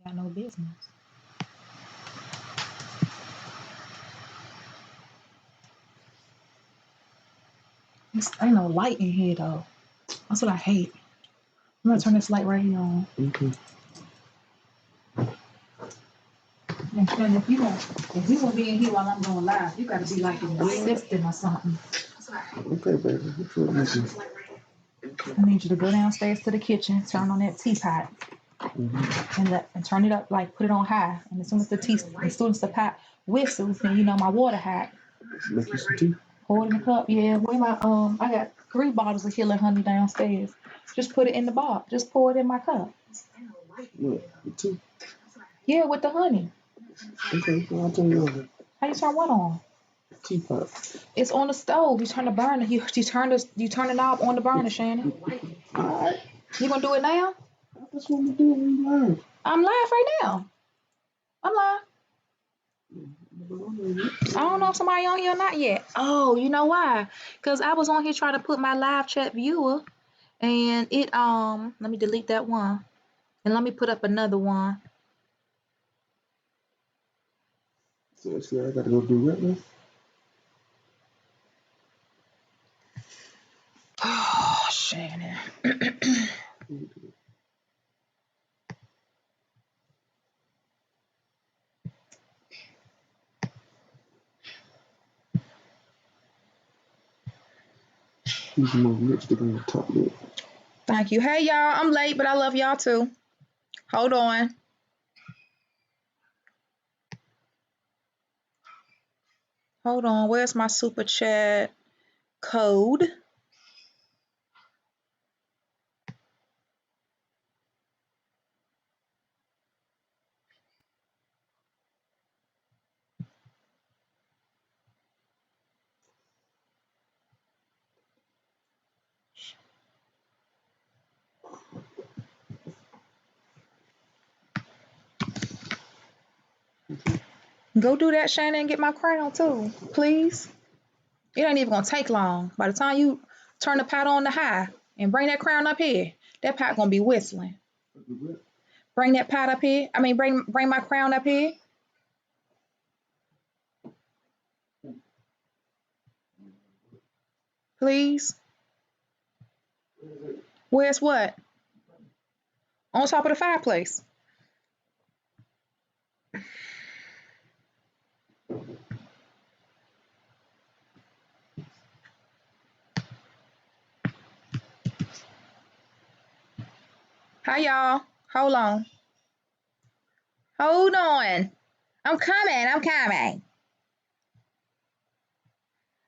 Got no business. Ain't no light in here though. That's what I hate. I'm gonna turn this light right here on. Okay. And if you gonna be in here while I'm going live, you gotta be like an assistant or something. Okay, baby. Which one is it? I need you to go downstairs to the kitchen, turn on that teapot, and turn it up, like put it on high. And as soon as the pot whistles, then you know my water hot. Make you some tea. Pour it in the cup. Yeah, where my I got 3 bottles of Healing Honey downstairs. Just put it in the bar. Just pour it in my cup. What? The tea? Yeah, with the honey. Okay, well, I'll turn it on. How you turn what on? Teapot. It's on the stove. You turn the burner. You turn the knob on the burner, Shannon. Alright. You gonna do it now? I just want to do it when you live. I'm live right now. I'm live. I don't know if somebody on here or not yet. Oh, you know why? Because I was on here trying to put my live chat viewer, and it let me delete that one, and let me put up another one. So, see, I gotta go do that now. Oh, Shannon. Use more lipstick on the top lip. Thank you. Hey, y'all. I'm late, but I love y'all too. Hold on. Hold on. Where's my super chat code? Go do that, Shannon, and get my crown too, please. It ain't even gonna take long. By the time you turn the pot on to high and bring that crown up here, that pot gonna be whistling. Bring that pot up here. I mean, bring my crown up here. Please. Where's what? On top of the fireplace. Hi, y'all. Hold on. Hold on. I'm coming.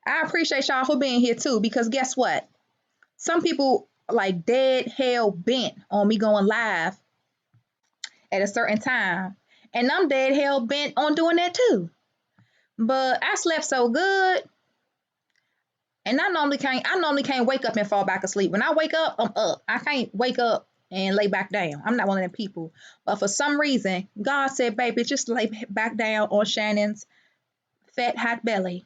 I appreciate y'all for being here too, because guess what? Some people like dead hell bent on me going live at a certain time. And I'm dead hell bent on doing that too. But I slept so good. And I normally can't wake up and fall back asleep. When I wake up, I'm up. I can't wake up and lay back down. I'm not one of them people. But for some reason, God said, baby, just lay back down on Shannon's fat, hot belly.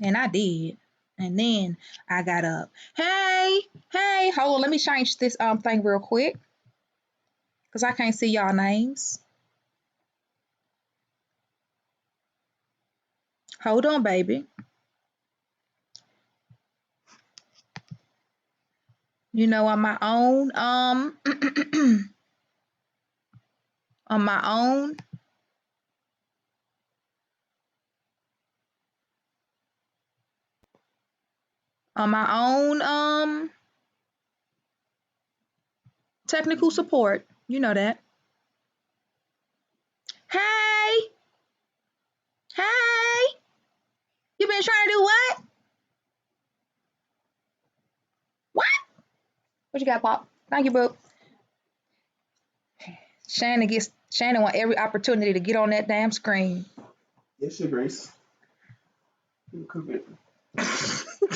And I did. And then I got up. Hey, hold on. Let me change this thing real quick. Because I can't see y'all names. Hold on, baby. You know, on my own, on my own, technical support. You know that. Hey, you been trying to do what? What you got, Pop? Thank you, boo. Shannon want every opportunity to get on that damn screen. Yes, your grace.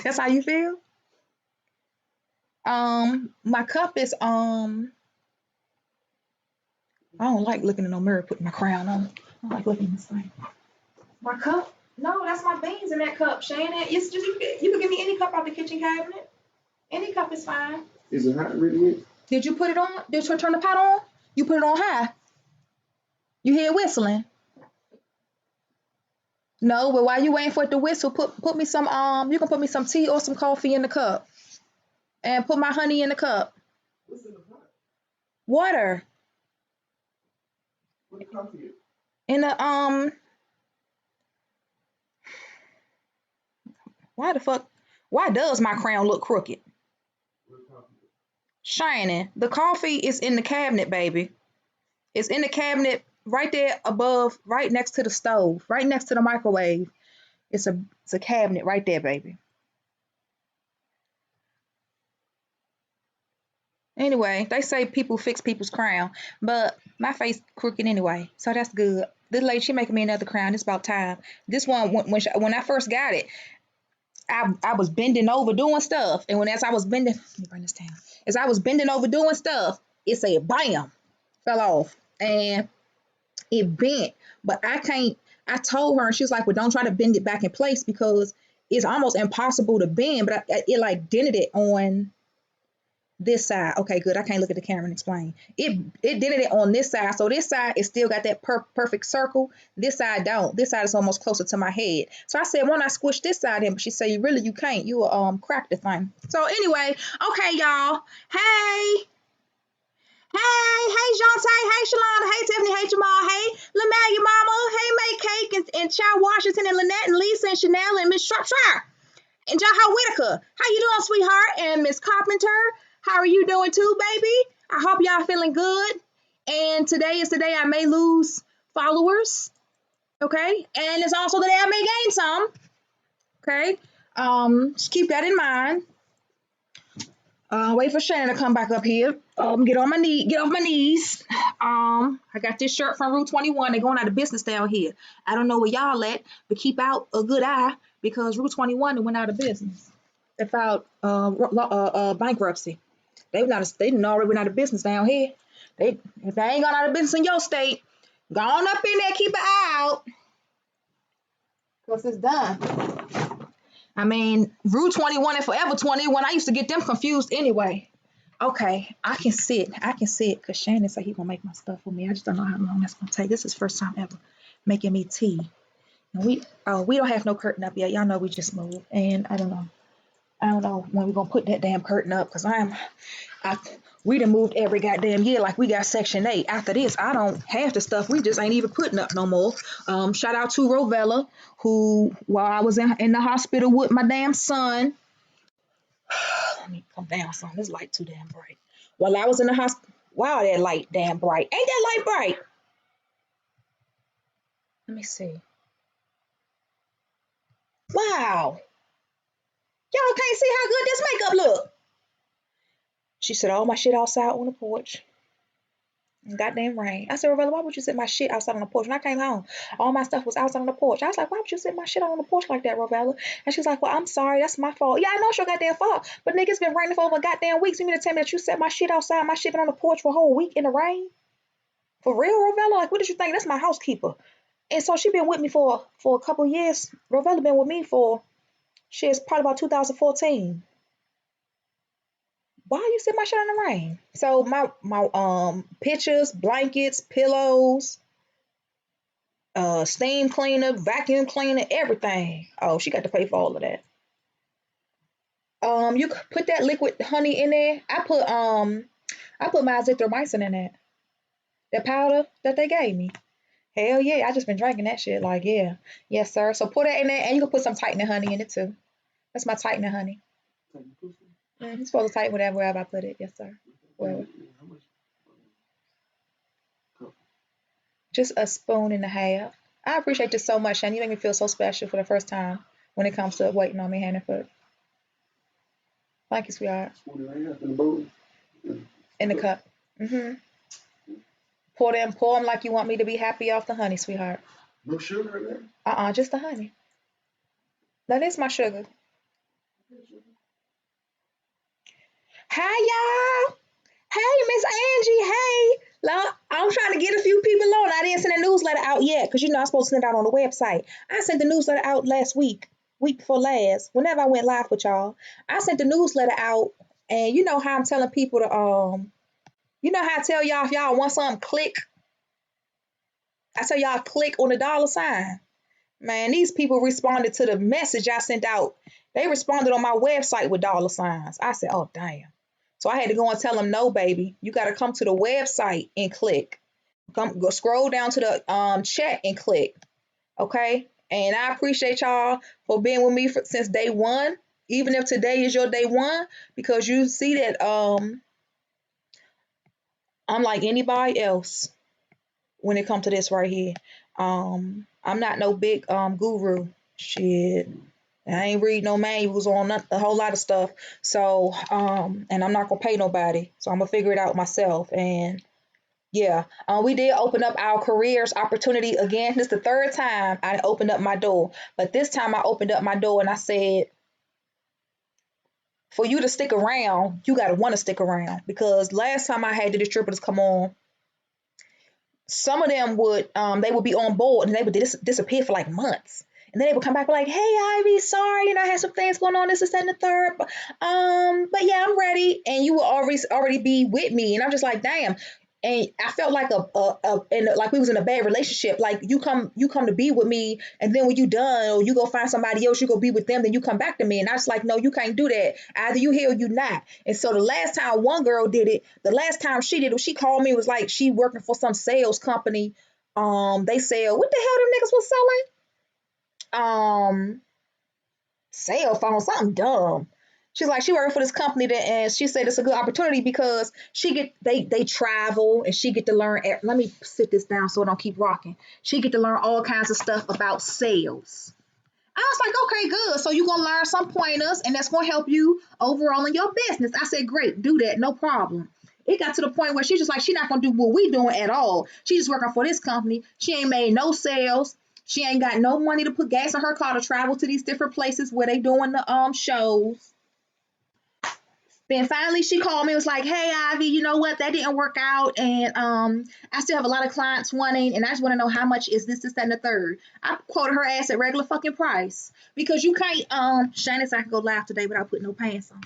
That's how you feel? My cup is I don't like looking in no mirror, putting my crown on. I don't like looking in this thing. My cup? No, that's my beans in that cup, Shannon. It's just you can give me any cup out the kitchen cabinet. Any cup is fine. Is it hot really? Did you put it on? Did you turn the pot on? You put it on high. You hear whistling? No, but while you waiting for it to whistle, put me some you can put me some tea or some coffee in the cup. And put my honey in the cup. What's in the pot? Water. What the coffee is? In the why does my crown look crooked? What the coffee is? Shining. The coffee is in the cabinet, baby. It's in the cabinet right there above, right next to the stove, right next to the microwave. It's a cabinet right there, baby. Anyway, they say people fix people's crown, but my face crooked anyway, so that's good. This lady, she making me another crown. It's about time. This one, when I first got it, I was bending over doing stuff, and as I was bending, let me bring this down. As I was bending over doing stuff, it said bam, fell off, and it bent. But I can't. I told her, and she was like, "Well, don't try to bend it back in place because it's almost impossible to bend." But it like dented it on this side. Okay, good. I can't look at the camera and explain. It did it on this side. So this side is still got that perfect circle. This side don't. This side is almost closer to my head. So I said, why not squish this side in? But she said, you can't. You will crack the thing. So anyway, okay, y'all. Hey, Shantae, hey, Shalana, hey, Tiffany, hey, Jamal, hey, Lamal, your mama, hey, May Cake, and Chad Washington, and Lynette, and Lisa, and Chanel, and Miss Shropshire. And Jaha Whitaker, how you doing, sweetheart? And Miss Carpenter, how are you doing too, baby? I hope y'all feeling good. And today is the day I may lose followers, okay? And it's also the day I may gain some, okay? Just keep that in mind. Wait for Shannon to come back up here. Get off my knees. I got this shirt from Route 21. They're going out of business down here. I don't know where y'all at, but keep out a good eye because Route 21 went out of business. They filed bankruptcy. They didn't already went out of business down here. If they ain't gone out of business in your state, go on up in there, keep an eye out, cause it's done. I mean, Route 21 and Forever 21. I used to get them confused anyway. Okay, I can sit because Shannon said he gonna make my stuff for me. I just don't know how long that's gonna take. This is first time ever making me tea. And we don't have no curtain up yet. Y'all know we just moved, and I don't know when we're gonna put that damn curtain up because we done moved every goddamn year like we got Section 8. After this, I don't have the stuff. We just ain't even putting up no more. Shout out to Rovella, who while I was in the hospital with my damn son. Let me come down some. This light too damn bright. While I was in the hospital, wow, that light damn bright. Ain't that light bright? Let me see. Wow. Y'all can't see how good this makeup look. She said, "Oh, my shit outside on the porch." Goddamn right. I said, "Rovella, why would you sit my shit outside on the porch?" When I came home, all my stuff was outside on the porch. I was like, "Why would you sit my shit on the porch like that, Rovella?" And she was like, "Well, I'm sorry. That's my fault." Yeah, I know it's your goddamn fault. But nigga, it's been raining for over a goddamn week. So you mean to tell me that you set my shit outside, my shit been on the porch for a whole week in the rain? For real, Rovella? Like, what did you think? That's my housekeeper. And so she been with me for a couple of years. Rovella been with me for, shit's probably about 2014. Why you sit my shit in the rain? So my pictures, blankets, pillows, steam cleaner, vacuum cleaner, everything. Oh, she got to pay for all of that. You could put that liquid honey in there. I put my azithromycin in that. That powder that they gave me. Hell yeah, I just been drinking that shit. Like, yeah. Yes, sir. So put that in there and you can put some tightening honey in it too. That's my tightening honey. You're supposed to tighten whatever I put it. Yes, sir. Wherever. Just a spoon and a half. I appreciate this so much, Shannon. You make me feel so special for the first time when it comes to waiting on me hand and foot. Thank you, sweetheart. In the cup. Mm-hmm. Pour them like you want me to be happy off the honey, sweetheart. No sugar in there? Just the honey. That is my sugar. Hi, y'all. Hey, Miss Angie. Hey. I'm trying to get a few people on. I didn't send a newsletter out yet because I'm supposed to send it out on the website. I sent the newsletter out last week before last, whenever I went live with y'all. I sent the newsletter out, and you know how I'm telling people to you know how I tell y'all if y'all want something, click. I tell y'all, click on the $. Man, these people responded to the message I sent out. They responded on my website with $. I said, oh, damn. So I had to go and tell them, no, baby, you got to come to the website and click. Go scroll down to the chat and click. Okay. And I appreciate y'all for being with me since day one, even if today is your day one, because you see that I'm like anybody else when it comes to this right here. I'm not no big guru. Shit. I ain't read no manuals on a whole lot of stuff. So, and I'm not gonna pay nobody. So I'm gonna figure it out myself. And yeah, we did open up our careers opportunity again. This is the third time I opened up my door. But this time I opened up my door and I said, for you to stick around, you gotta want to stick around. Because last time I had the distributors come on, some of them would they would be on board and they would disappear for like months. And then they would come back like, hey, Ivy, sorry, I had some things going on, this, that, and the third. But yeah, I'm ready. And you will already be with me. And I'm just like, damn. And I felt like like we was in a bad relationship. Like you come to be with me, and then when you done, or you go find somebody else, you go be with them, then you come back to me. And I was like, no, you can't do that. Either you here or you not. And so the last time one girl did it, the last time she did it, she called me, was like she working for some sales company. They sell, what the hell them niggas was selling? Cell phone, something dumb. She's like, she working for this company and she said it's a good opportunity because they travel and she get to learn. Let me sit this down so I don't keep rocking. She get to learn all kinds of stuff about sales. I was like, okay, good. So you're gonna learn some pointers and that's gonna help you overall in your business. I said, great, do that, no problem. It got to the point where she's just like, she's not gonna do what we doing at all. She's just working for this company. She ain't made no sales. She ain't got no money to put gas in her car to travel to these different places where they doing the shows. Then finally she called me and was like, hey, Ivy, you know what? That didn't work out. And I still have a lot of clients wanting, and I just want to know how much is this, that, and the third. I quoted her ass at regular fucking price. Because you can't, Shannon said I can go live today without putting no pants on.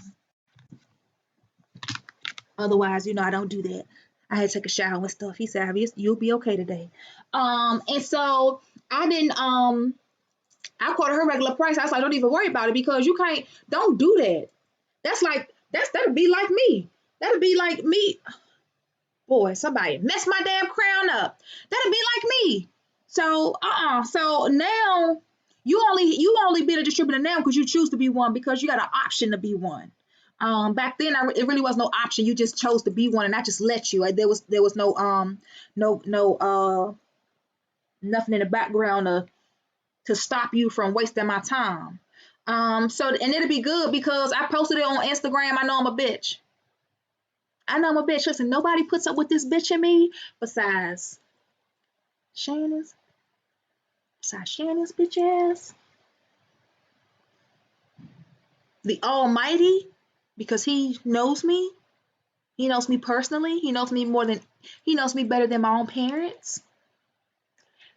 Otherwise, I don't do that. I had to take a shower and stuff. He said, Ivy, you'll be okay today. And so I didn't, I quoted her regular price. I was like, don't even worry about it because you can't, don't do that. That'd be like me. That'd be like me. Boy, somebody messed my damn crown up. That'd be like me. So, So now you only be a distributor now because you choose to be one because you got an option to be one. Back then it really was no option. You just chose to be one, and I just let you. There was no nothing in the background to stop you from wasting my time. So and it'll be good because I posted it on Instagram. I know I'm a bitch. Listen, nobody puts up with this bitch in me besides Shannon's bitch ass. The Almighty, because he knows me. He knows me personally. He knows me better than my own parents.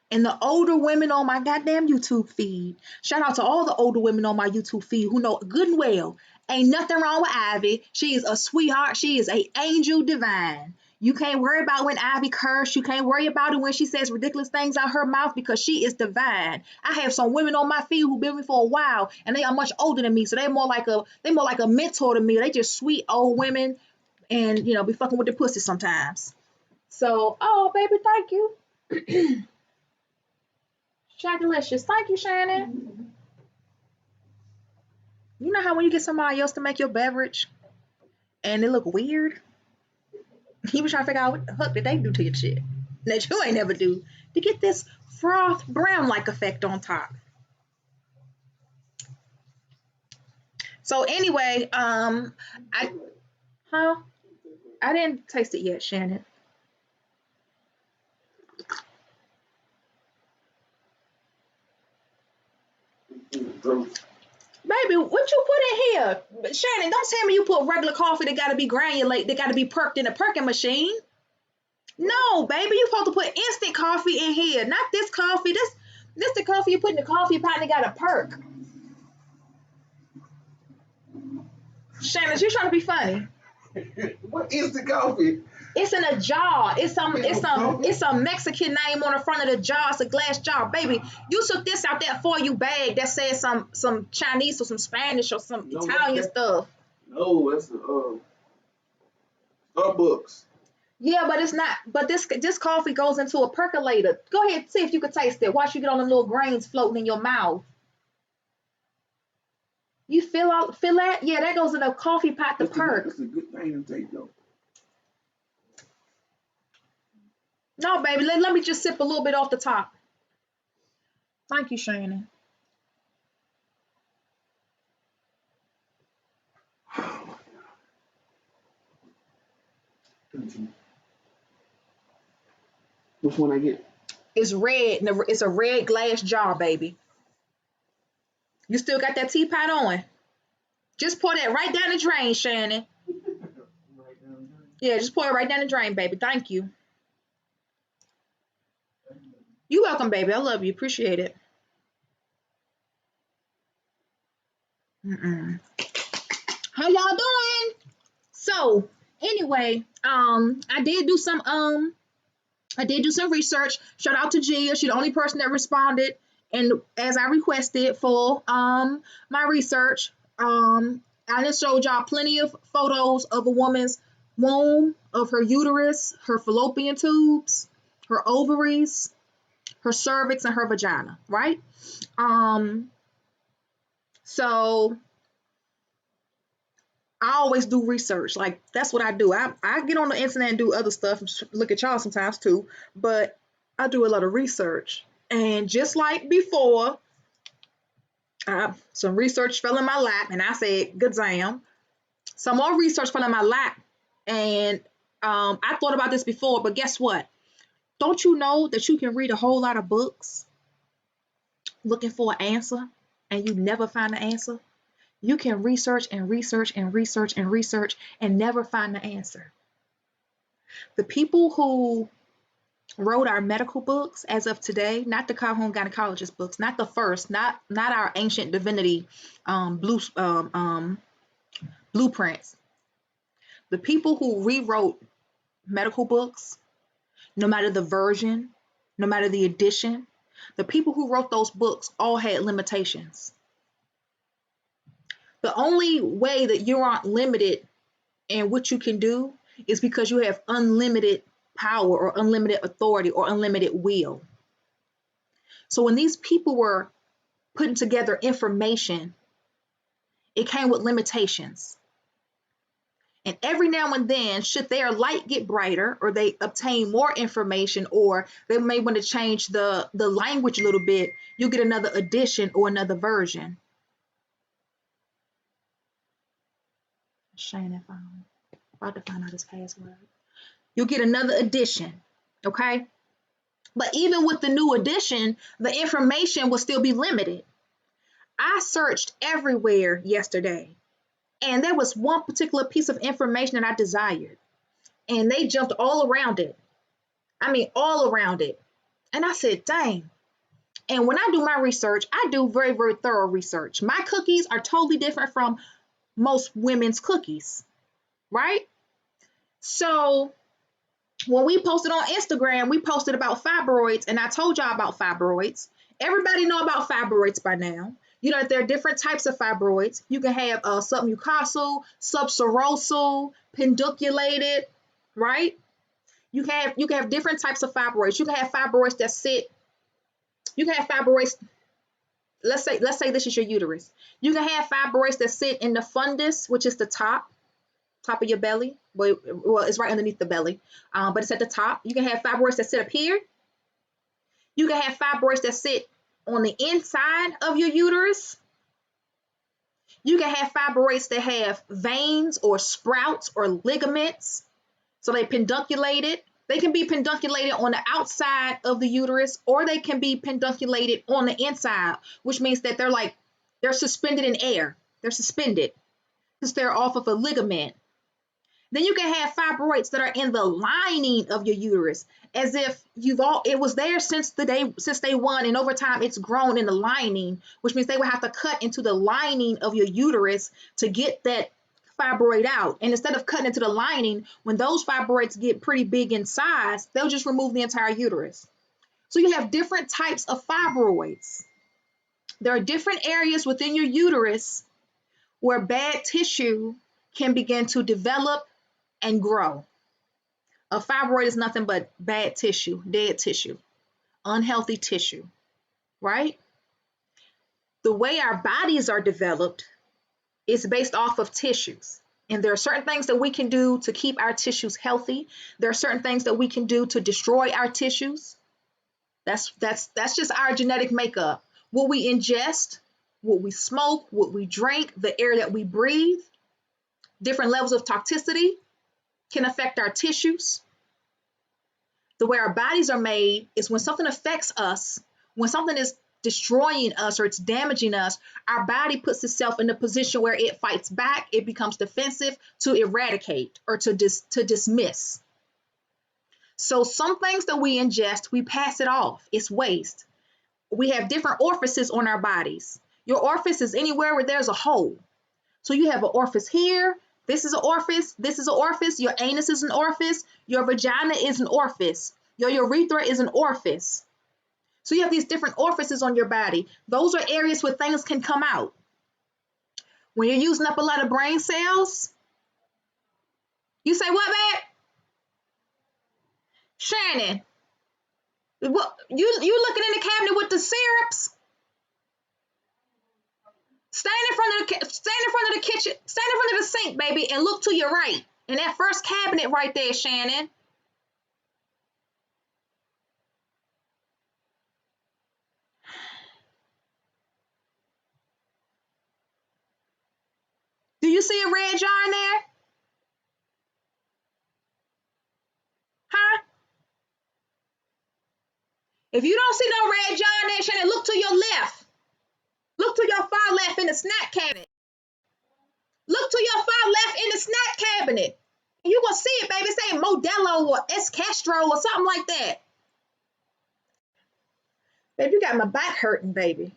And the older women on my goddamn YouTube feed. Shout out to all the older women on my YouTube feed who know good and well. Ain't nothing wrong with Ivy. She is a sweetheart. She is an angel divine. You can't worry about when Ivy curses. You can't worry about it when she says ridiculous things out her mouth because she is divine. I have some women on my feed who've been with me for a while and they are much older than me. So they're more like a mentor to me. They just sweet old women and be fucking with the pussy sometimes. So, oh baby, thank you. Shagalicious. Thank you, Shannon. You know how when you get somebody else to make your beverage and it look weird? You be trying to figure out what the fuck did they do to your shit that you ain't never do to get this froth brown-like effect on top. So anyway, I didn't taste it yet, Shannon. Baby, what you put in here? Shannon, don't tell me you put regular coffee that got to be granulated, that got to be perked in a perking machine. No, baby, you supposed to put instant coffee in here, not this coffee. This the coffee you put in the coffee pot that got a perk. Shannon, you trying to be funny. What instant coffee? It's in a jar. It's a Mexican name on the front of the jar. It's a glass jar, baby. You took this out that for you bag that says some Chinese or some Spanish or some Italian stuff. No, that's Starbucks. Yeah, but it's not. But this coffee goes into a percolator. Go ahead, see if you can taste it. Watch you get on the little grains floating in your mouth. You feel that? Yeah, that goes in a coffee pot to perk. That's a good thing to take though. No, baby, let me just sip a little bit off the top. Thank you, Shannon. Which one I get? It's red. It's a red glass jar, baby. You still got that teapot on. Just pour that right down the drain, Shannon. Yeah, just pour it right down the drain, baby. Thank you. You're welcome, baby. I love you. Appreciate it. How y'all doing? So, anyway, I did do some research. Shout out to Gia. She's the only person that responded, and as I requested for my research, I just showed y'all plenty of photos of a woman's womb, of her uterus, her fallopian tubes, her ovaries, her cervix, and her vagina, right? So I always do research. Like, that's what I do. I get on the internet and do other stuff, look at y'all sometimes too, but I do a lot of research. And just like before, some research fell in my lap, and I said, good damn. Some more research fell in my lap, and I thought about this before, but guess what? Don't you know that you can read a whole lot of books looking for an answer, and you never find the answer? You can research and research and research and research and never find the answer. The people who wrote our medical books as of today, not the Calhoun gynecologist books, not the first, not our ancient divinity blueprints. The people who rewrote medical books, no matter the version, no matter the edition, the people who wrote those books all had limitations. The only way that you aren't limited in what you can do is because you have unlimited power or unlimited authority or unlimited will. So when these people were putting together information, it came with limitations. And every now and then, should their light get brighter, or they obtain more information, or they may want to change the language a little bit, you'll get another edition or another version. Shane, if I'm about to find out his password. You'll get another edition, okay? But even with the new edition, the information will still be limited. I searched everywhere yesterday, and there was one particular piece of information that I desired, and they jumped all around it. I mean, all around it. And I said, dang. And when I do my research, I do very, very thorough research. My cookies are totally different from most women's cookies, right? So when we posted on Instagram, we posted about fibroids, and I told y'all about fibroids. Everybody know about fibroids by now. You know that there are different types of fibroids. You can have submucosal, subserosal, pedunculated, right? You can have different types of fibroids. You can have fibroids that sit. You can have fibroids. Let's say this is your uterus. You can have fibroids that sit in the fundus, which is the top of your belly. Well, it's right underneath the belly, but it's at the top. You can have fibroids that sit up here. You can have fibroids that sit on the inside of your uterus. You can have fibroids that have veins or sprouts or ligaments. So they pedunculated. They can be pedunculated on the outside of the uterus, or they can be pedunculated on the inside, which means that they're suspended in air. They're suspended because they're off of a ligament. Then you can have fibroids that are in the lining of your uterus, as if it was there since day one, and over time it's grown in the lining, which means they would have to cut into the lining of your uterus to get that fibroid out. And instead of cutting into the lining, when those fibroids get pretty big in size, they'll just remove the entire uterus. So you have different types of fibroids. There are different areas within your uterus where bad tissue can begin to develop and grow. A fibroid is nothing but bad tissue, dead tissue, unhealthy tissue, right? The way our bodies are developed is based off of tissues. And there are certain things that we can do to keep our tissues healthy. There are certain things that we can do to destroy our tissues. That's just our genetic makeup. What we ingest, what we smoke, what we drink, the air that we breathe, different levels of toxicity can affect our tissues. The way our bodies are made is when something affects us, when something is destroying us or it's damaging us, our body puts itself in a position where it fights back, it becomes defensive to eradicate or to dismiss. So some things that we ingest, we pass it off. It's waste. We have different orifices on our bodies. Your orifice is anywhere where there's a hole. So you have an orifice here. This is an orifice. This is an orifice. Your anus is an orifice. Your vagina is an orifice. Your urethra is an orifice. So you have these different orifices on your body. Those are areas where things can come out. When you're using up a lot of brain cells, you say, what, babe? Shannon, what, you looking in the cabinet with the syrups? Stand in front of the kitchen, stand in front of the sink, baby, and look to your right. In that first cabinet right there, Shannon. Do you see a red jar in there? Huh? If you don't see no red jar in there, Shannon, look to your left. Look to your far left in the snack cabinet. Look to your far left in the snack cabinet. You're going to see it, baby. Say Modelo or S. Castro or something like that. Baby, you got my back hurting, baby.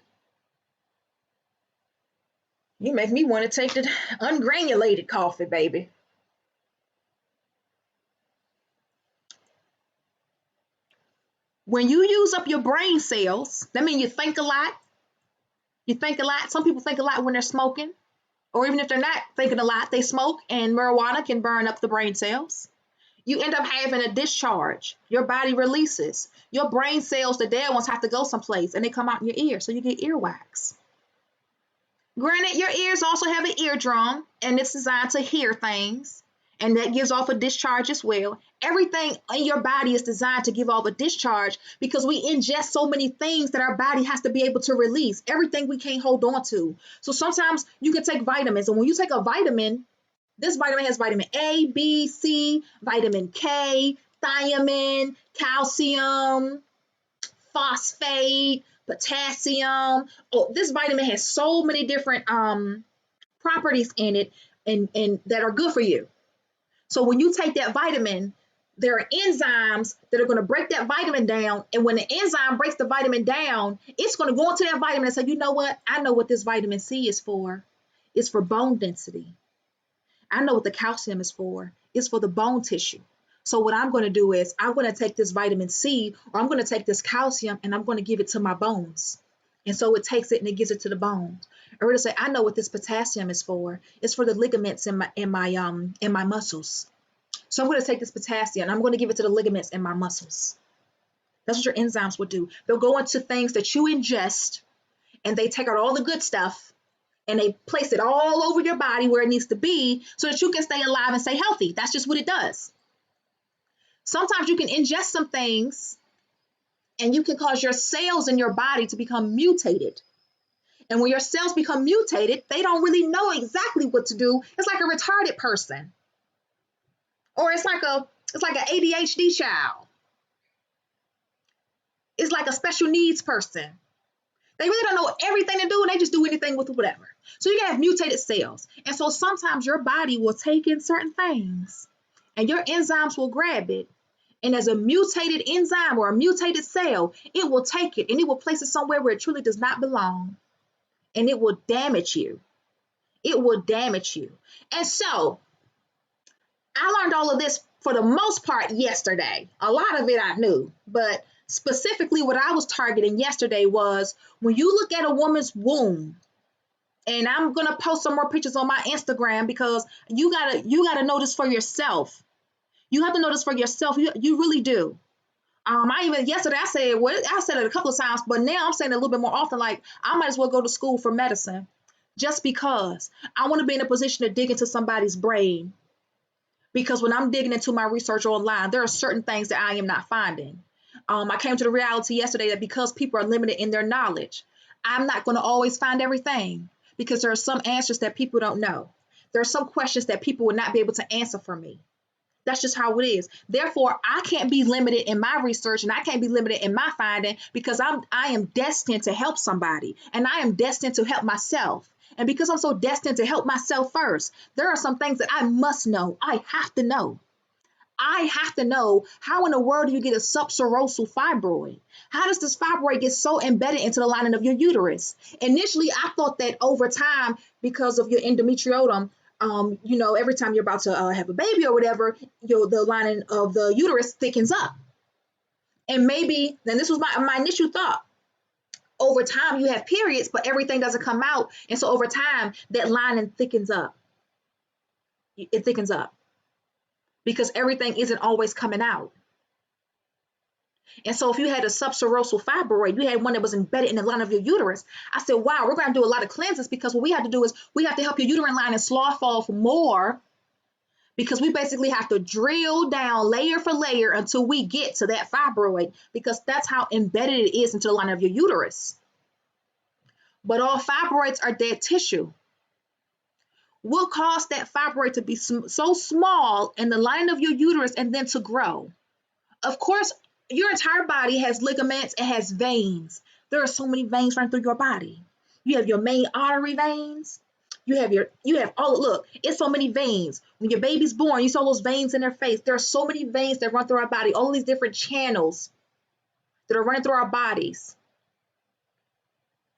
You make me want to take the ungranulated coffee, baby. When you use up your brain cells, that means you think a lot. You think a lot. Some people think a lot when they're smoking. Or even if they're not thinking a lot, they smoke, and marijuana can burn up the brain cells. You end up having a discharge. Your body releases. Your brain cells, the dead ones, have to go someplace, and they come out in your ear, so you get earwax. Granted, your ears also have an eardrum, and it's designed to hear things, and that gives off a discharge as well. Everything in your body is designed to give off a discharge because we ingest so many things that our body has to be able to release. Everything we can't hold on to. So sometimes you can take vitamins, and when you take a vitamin, this vitamin has vitamin A, B, C, vitamin K, thiamine, calcium, phosphate, potassium. Oh, this vitamin has so many different properties in it and that are good for you. So when you take that vitamin, there are enzymes that are going to break that vitamin down. And when the enzyme breaks the vitamin down, it's going to go into that vitamin and say, you know what? I know what this vitamin C is for. It's for bone density. I know what the calcium is for. It's for the bone tissue. So what I'm going to do is I'm going to take this vitamin C or I'm going to take this calcium and I'm going to give it to my bones. And so it takes it and it gives it to the bones. Or to say, I know what this potassium is for. It's for the ligaments in my muscles. So I'm going to take this potassium and I'm going to give it to the ligaments in my muscles. That's what your enzymes will do. They'll go into things that you ingest and they take out all the good stuff and they place it all over your body where it needs to be so that you can stay alive and stay healthy. That's just what it does. Sometimes you can ingest some things and you can cause your cells in your body to become mutated. And when your cells become mutated, they don't really know exactly what to do. It's like a retarded person. Or it's like an ADHD child. It's like a special needs person. They really don't know everything to do and they just do anything with whatever. So you can have mutated cells. And so sometimes your body will take in certain things and your enzymes will grab it. And as a mutated enzyme or a mutated cell, it will take it and it will place it somewhere where it truly does not belong. And it will damage you. It will damage you. And so I learned all of this for the most part yesterday. A lot of it I knew, but specifically what I was targeting yesterday was when you look at a woman's womb, and I'm gonna post some more pictures on my Instagram because you gotta know this for yourself. You have to know this for yourself. You really do. I even yesterday I said it a couple of times, but now I'm saying it a little bit more often. Like I might as well go to school for medicine, just because I want to be in a position to dig into somebody's brain. Because when I'm digging into my research online, there are certain things that I am not finding. I came to the reality yesterday that because people are limited in their knowledge, I'm not going to always find everything because there are some answers that people don't know. There are some questions that people would not be able to answer for me. That's just how it is. Therefore, I can't be limited in my research and I can't be limited in my finding because I am destined to help somebody and I am destined to help myself. And because I'm so destined to help myself first, there are some things that I must know. I have to know. I have to know how in the world do you get a subserosal fibroid? How does this fibroid get so embedded into the lining of your uterus? Initially, I thought that over time, because of your endometriotum, every time you're about to have a baby or whatever, the lining of the uterus thickens up. And maybe, then this was my initial thought. Over time, you have periods, but everything doesn't come out. And so over time, that lining thickens up. It thickens up because everything isn't always coming out. And so if you had a subserosal fibroid, you had one that was embedded in the line of your uterus. I said, wow, we're going to do a lot of cleanses because what we have to do is we have to help your uterine lining slough off more because we basically have to drill down layer for layer until we get to that fibroid because that's how embedded it is into the line of your uterus. But all fibroids are dead tissue. What cause that fibroid to be so small in the lining of your uterus and then to grow? Of course, your entire body has ligaments, it has veins. There are so many veins running through your body. You have your main artery veins. It's so many veins. When your baby's born, you saw those veins in their face. There are so many veins that run through our body, all these different channels that are running through our bodies.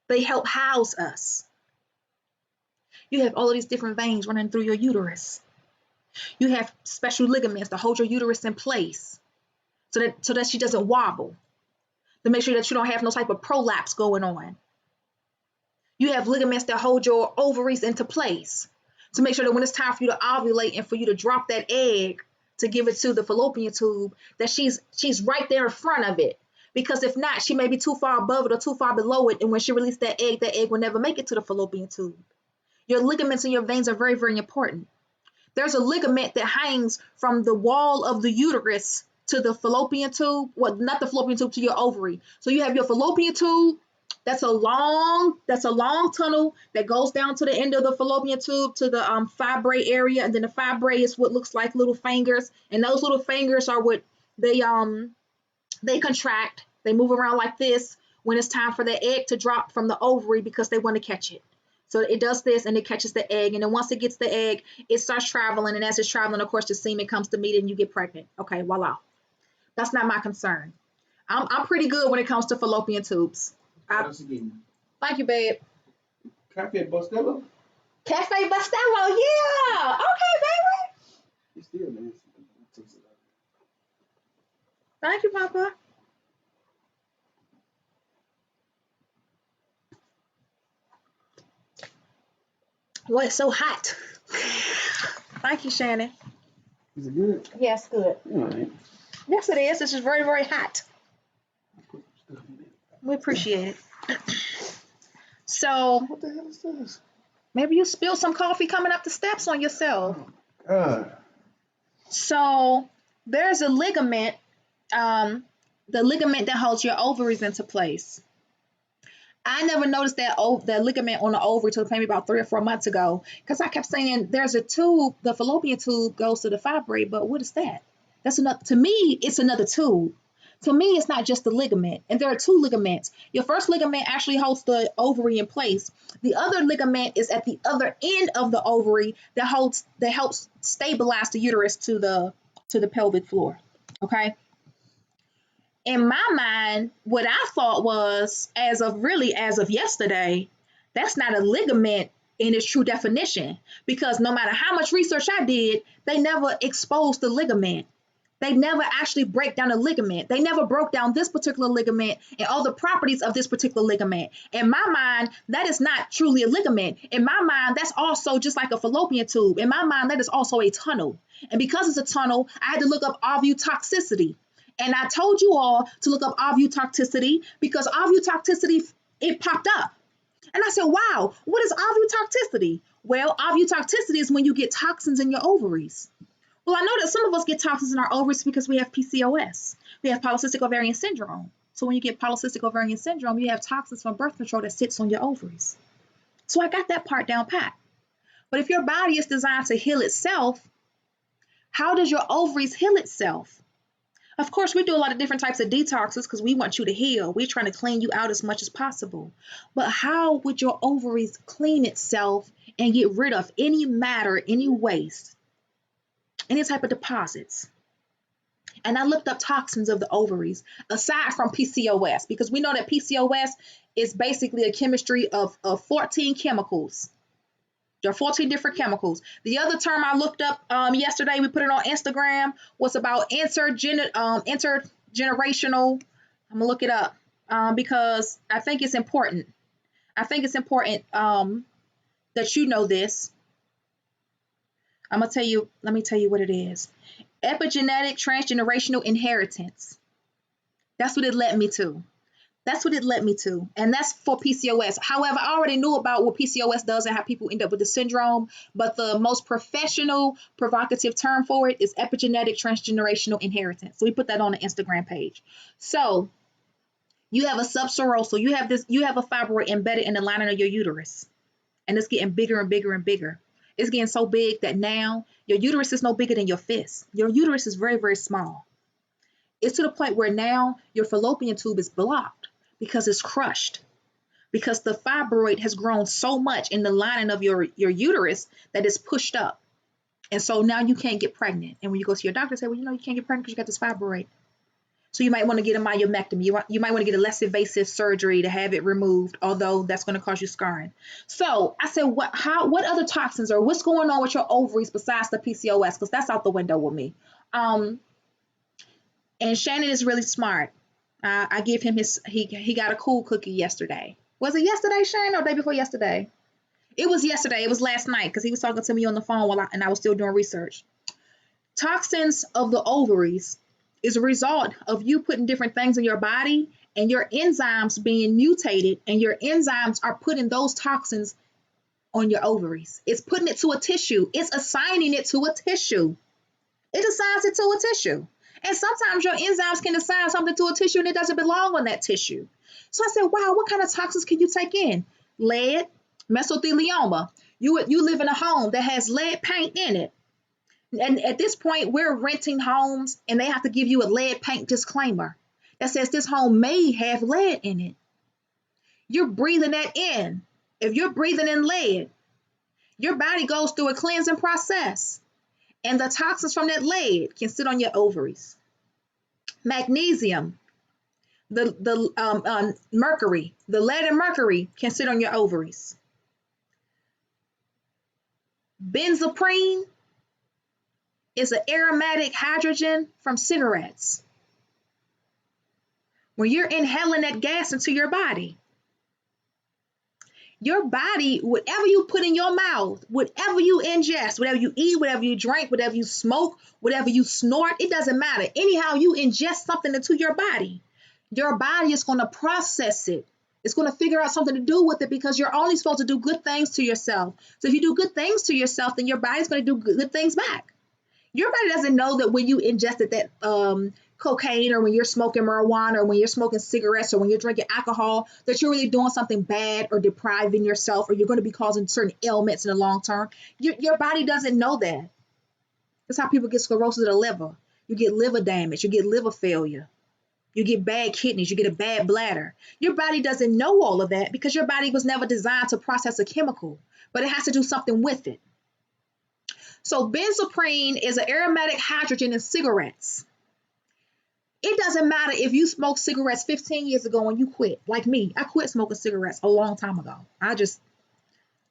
They help house us. You have all of these different veins running through your uterus. You have special ligaments to hold your uterus in place so that she doesn't wobble, to make sure that you don't have no type of prolapse going on. You have ligaments that hold your ovaries into place to make sure that when it's time for you to ovulate and for you to drop that egg to give it to the fallopian tube, that she's right there in front of it. Because if not, she may be too far above it or too far below it. And when she releases that egg will never make it to the fallopian tube. Your ligaments and your veins are very, very important. There's a ligament that hangs from the wall of the uterus to the fallopian tube. Well, not the fallopian tube, to your ovary. So you have your fallopian tube. That's a long tunnel that goes down to the end of the fallopian tube to the fibroid area, and then the fibroid is what looks like little fingers, and those little fingers are what they contract. They move around like this when it's time for the egg to drop from the ovary because they want to catch it. So it does this and it catches the egg, and then once it gets the egg, it starts traveling, and as it's traveling, of course, the semen comes to meet it and you get pregnant. Okay, voila. That's not my concern. I'm pretty good when it comes to fallopian tubes. Thank you, babe. Cafe Bustelo? Cafe Bustelo, yeah. Okay, baby. It's still nasty. Thank you, Papa. Well, it's so hot. Thank you, Shannon. Is it good? Yes, good. All right. Yes, it is. It's just very, very hot. We appreciate it. So, What the hell is this? maybe you spilled some coffee coming up the steps on yourself. Oh, God. So, there's a ligament, the ligament that holds your ovaries into place. I never noticed that ligament on the ovary till maybe about 3 or 4 months ago, because I kept saying there's a tube, the fallopian tube goes to the fibroid, but what is that? That's enough. To me, it's another tube. To me, it's not just the ligament, and there are 2 ligaments. Your first ligament actually holds the ovary in place. The other ligament is at the other end of the ovary that helps stabilize the uterus to the pelvic floor. Okay. In my mind, what I thought was, as of yesterday, that's not a ligament, in its true definition, because no matter how much research I did, they never exposed the ligament. They never actually break down a ligament. They never broke down this particular ligament and all the properties of this particular ligament. In my mind, that is not truly a ligament. In my mind, that's also just like a fallopian tube. In my mind, that is also a tunnel. And because it's a tunnel, I had to look up ovutoxicity. And I told you all to look up ovutoxicity because ovutoxicity, it popped up. And I said, wow, what is ovutoxicity? Well, ovutoxicity is when you get toxins in your ovaries. Well, I know that some of us get toxins in our ovaries because we have PCOS. We have polycystic ovarian syndrome. So when you get polycystic ovarian syndrome, you have toxins from birth control that sits on your ovaries. So I got that part down pat. But if your body is designed to heal itself, how does your ovaries heal itself? Of course, we do a lot of different types of detoxes because we want you to heal. We're trying to clean you out as much as possible. But how would your ovaries clean itself and get rid of any matter, any waste, any type of deposits? And I looked up toxins of the ovaries aside from PCOS, because we know that PCOS is basically a chemistry of 14 chemicals. There are 14 different chemicals. The other term I looked up yesterday, we put it on Instagram, was about intergenerational. I'm gonna look it up because I think it's important. I think it's important that you know this. I'm gonna tell you. Let me tell you what it is. Epigenetic transgenerational inheritance. That's what it led me to. That's what it led me to. And that's for PCOS. However, I already knew about what PCOS does and how people end up with the syndrome. But the most professional, provocative term for it is epigenetic transgenerational inheritance. So we put that on the Instagram page. So you have a subserosal. You have a fibroid embedded in the lining of your uterus. And it's getting bigger and bigger and bigger. It's getting so big that now your uterus is no bigger than your fist. Your uterus is very, very small. It's to the point where now your fallopian tube is blocked because it's crushed, because the fibroid has grown so much in the lining of your uterus that it's pushed up. And so now you can't get pregnant. And when you go to your doctor, say, well, you can't get pregnant because you got this fibroid. So you might want to get a myomectomy. You might want to get a less invasive surgery to have it removed, although that's going to cause you scarring. So I said, what other toxins or what's going on with your ovaries besides the PCOS? Because that's out the window with me. And Shannon is really smart. I give him he got a cool cookie yesterday. Was it yesterday, Shannon, or day before yesterday? It was yesterday. It was last night because he was talking to me on the phone and I was still doing research. Toxins of the ovaries is a result of you putting different things in your body and your enzymes being mutated, and your enzymes are putting those toxins on your ovaries. It's putting it to a tissue. It's assigning it to a tissue. It assigns it to a tissue. And sometimes your enzymes can assign something to a tissue and it doesn't belong on that tissue. So I said, wow, what kind of toxins can you take in? Lead, mesothelioma. You live in a home that has lead paint in it. And at this point, we're renting homes and they have to give you a lead paint disclaimer that says this home may have lead in it. You're breathing that in. If you're breathing in lead, your body goes through a cleansing process. And the toxins from that lead can sit on your ovaries. Magnesium, the mercury, the lead and mercury can sit on your ovaries. Benzoprine is an aromatic hydrogen from cigarettes. When you're inhaling that gas into your body, whatever you put in your mouth, whatever you ingest, whatever you eat, whatever you drink, whatever you smoke, whatever you snort, it doesn't matter. Anyhow, you ingest something into your body is going to process it. It's going to figure out something to do with it because you're only supposed to do good things to yourself. So if you do good things to yourself, then your body's going to do good things back. Your body doesn't know that when you ingested that cocaine, or when you're smoking marijuana, or when you're smoking cigarettes, or when you're drinking alcohol, that you're really doing something bad or depriving yourself, or you're going to be causing certain ailments in the long term. Your body doesn't know that. That's how people get sclerosis of the liver. You get liver damage, you get liver failure, you get bad kidneys, you get a bad bladder. Your body doesn't know all of that because your body was never designed to process a chemical, but it has to do something with it. So benzoprine is an aromatic hydrogen in cigarettes. It doesn't matter if you smoked cigarettes 15 years ago and you quit. Like me, I quit smoking cigarettes a long time ago.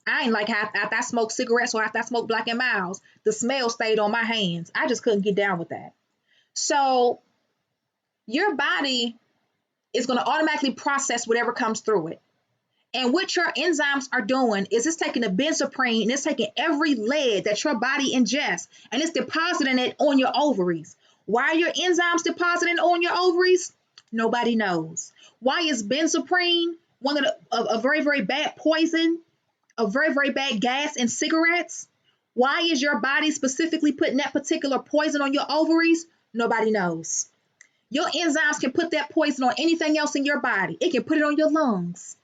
I ain't like after I smoked cigarettes or after I smoked Black and Milds, the smell stayed on my hands. I just couldn't get down with that. So your body is going to automatically process whatever comes through it. And what your enzymes are doing is it's taking the benzoprine and it's taking every lead that your body ingests and it's depositing it on your ovaries. Why are your enzymes depositing on your ovaries? Nobody knows. Why is benzoprine one of a very, very bad poison, a very, very bad gas in cigarettes? Why is your body specifically putting that particular poison on your ovaries? Nobody knows. Your enzymes can put that poison on anything else in your body. It can put it on your lungs.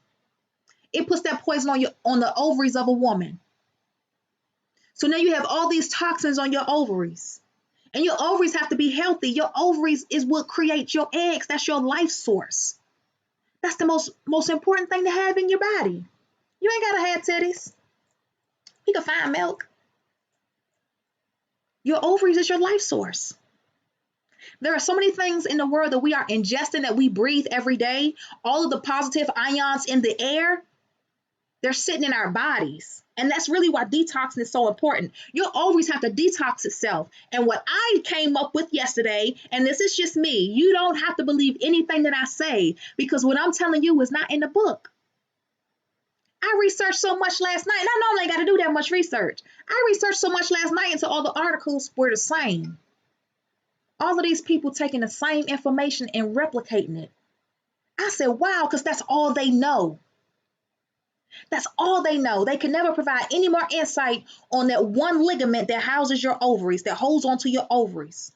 It puts that poison on the ovaries of a woman. So now you have all these toxins on your ovaries. And your ovaries have to be healthy. Your ovaries is what creates your eggs. That's your life source. That's the most important thing to have in your body. You ain't gotta have titties. You can find milk. Your ovaries is your life source. There are so many things in the world that we are ingesting, that we breathe every day. All of the positive ions in the air, they're sitting in our bodies. And that's really why detoxing is so important. Your ovaries have to detox itself. And what I came up with yesterday, and this is just me, you don't have to believe anything that I say, because what I'm telling you is not in the book. I researched so much last night, and I normally ain't got to do that much research. I researched so much last night until all the articles were the same. All of these people taking the same information and replicating it. I said, wow, because that's all they know. That's all they know. They can never provide any more insight on that one ligament that houses your ovaries, that holds onto your ovaries.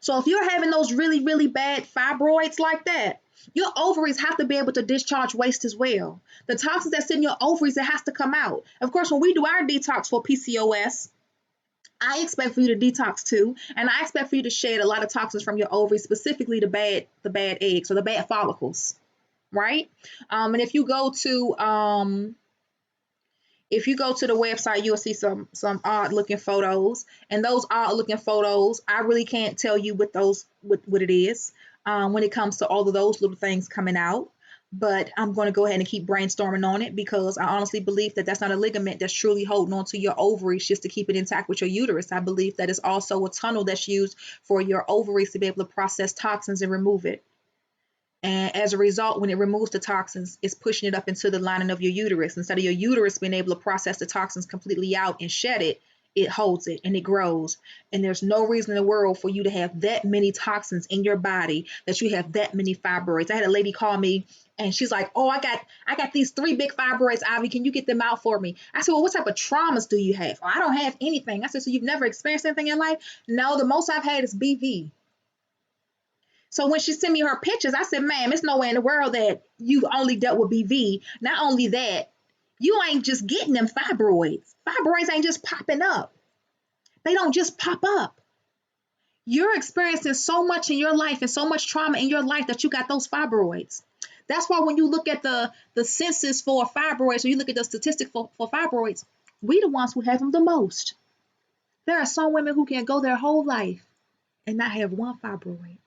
So if you're having those really, really bad fibroids like that, your ovaries have to be able to discharge waste as well. The toxins that's in your ovaries, it has to come out. Of course, when we do our detox for PCOS, I expect for you to detox too, and I expect for you to shed a lot of toxins from your ovaries, specifically the bad eggs or the bad follicles, right? And if you go to the website, you'll see some odd looking photos, and those odd looking photos, I really can't tell you what it is when it comes to all of those little things coming out. But I'm going to go ahead and keep brainstorming on it, because I honestly believe that that's not a ligament that's truly holding on to your ovaries just to keep it intact with your uterus. I believe that it's also a tunnel that's used for your ovaries to be able to process toxins and remove it. And as a result, when it removes the toxins, it's pushing it up into the lining of your uterus. Instead of your uterus being able to process the toxins completely out and shed it, it holds it and it grows. And there's no reason in the world for you to have that many toxins in your body, that you have that many fibroids. I had a lady call me and she's like, oh, I got these 3 big fibroids, Ivy. Can you get them out for me? I said, well, what type of traumas do you have? Oh, I don't have anything. I said, so you've never experienced anything in life? No, the most I've had is BV. So when she sent me her pictures, I said, ma'am, it's no way in the world that you've only dealt with BV. Not only that, you ain't just getting them fibroids. Fibroids ain't just popping up. They don't just pop up. You're experiencing so much in your life and so much trauma in your life that you got those fibroids. That's why when you look at the census for fibroids, or you look at the statistic for fibroids, we the ones who have them the most. There are some women who can go their whole life and not have one fibroid.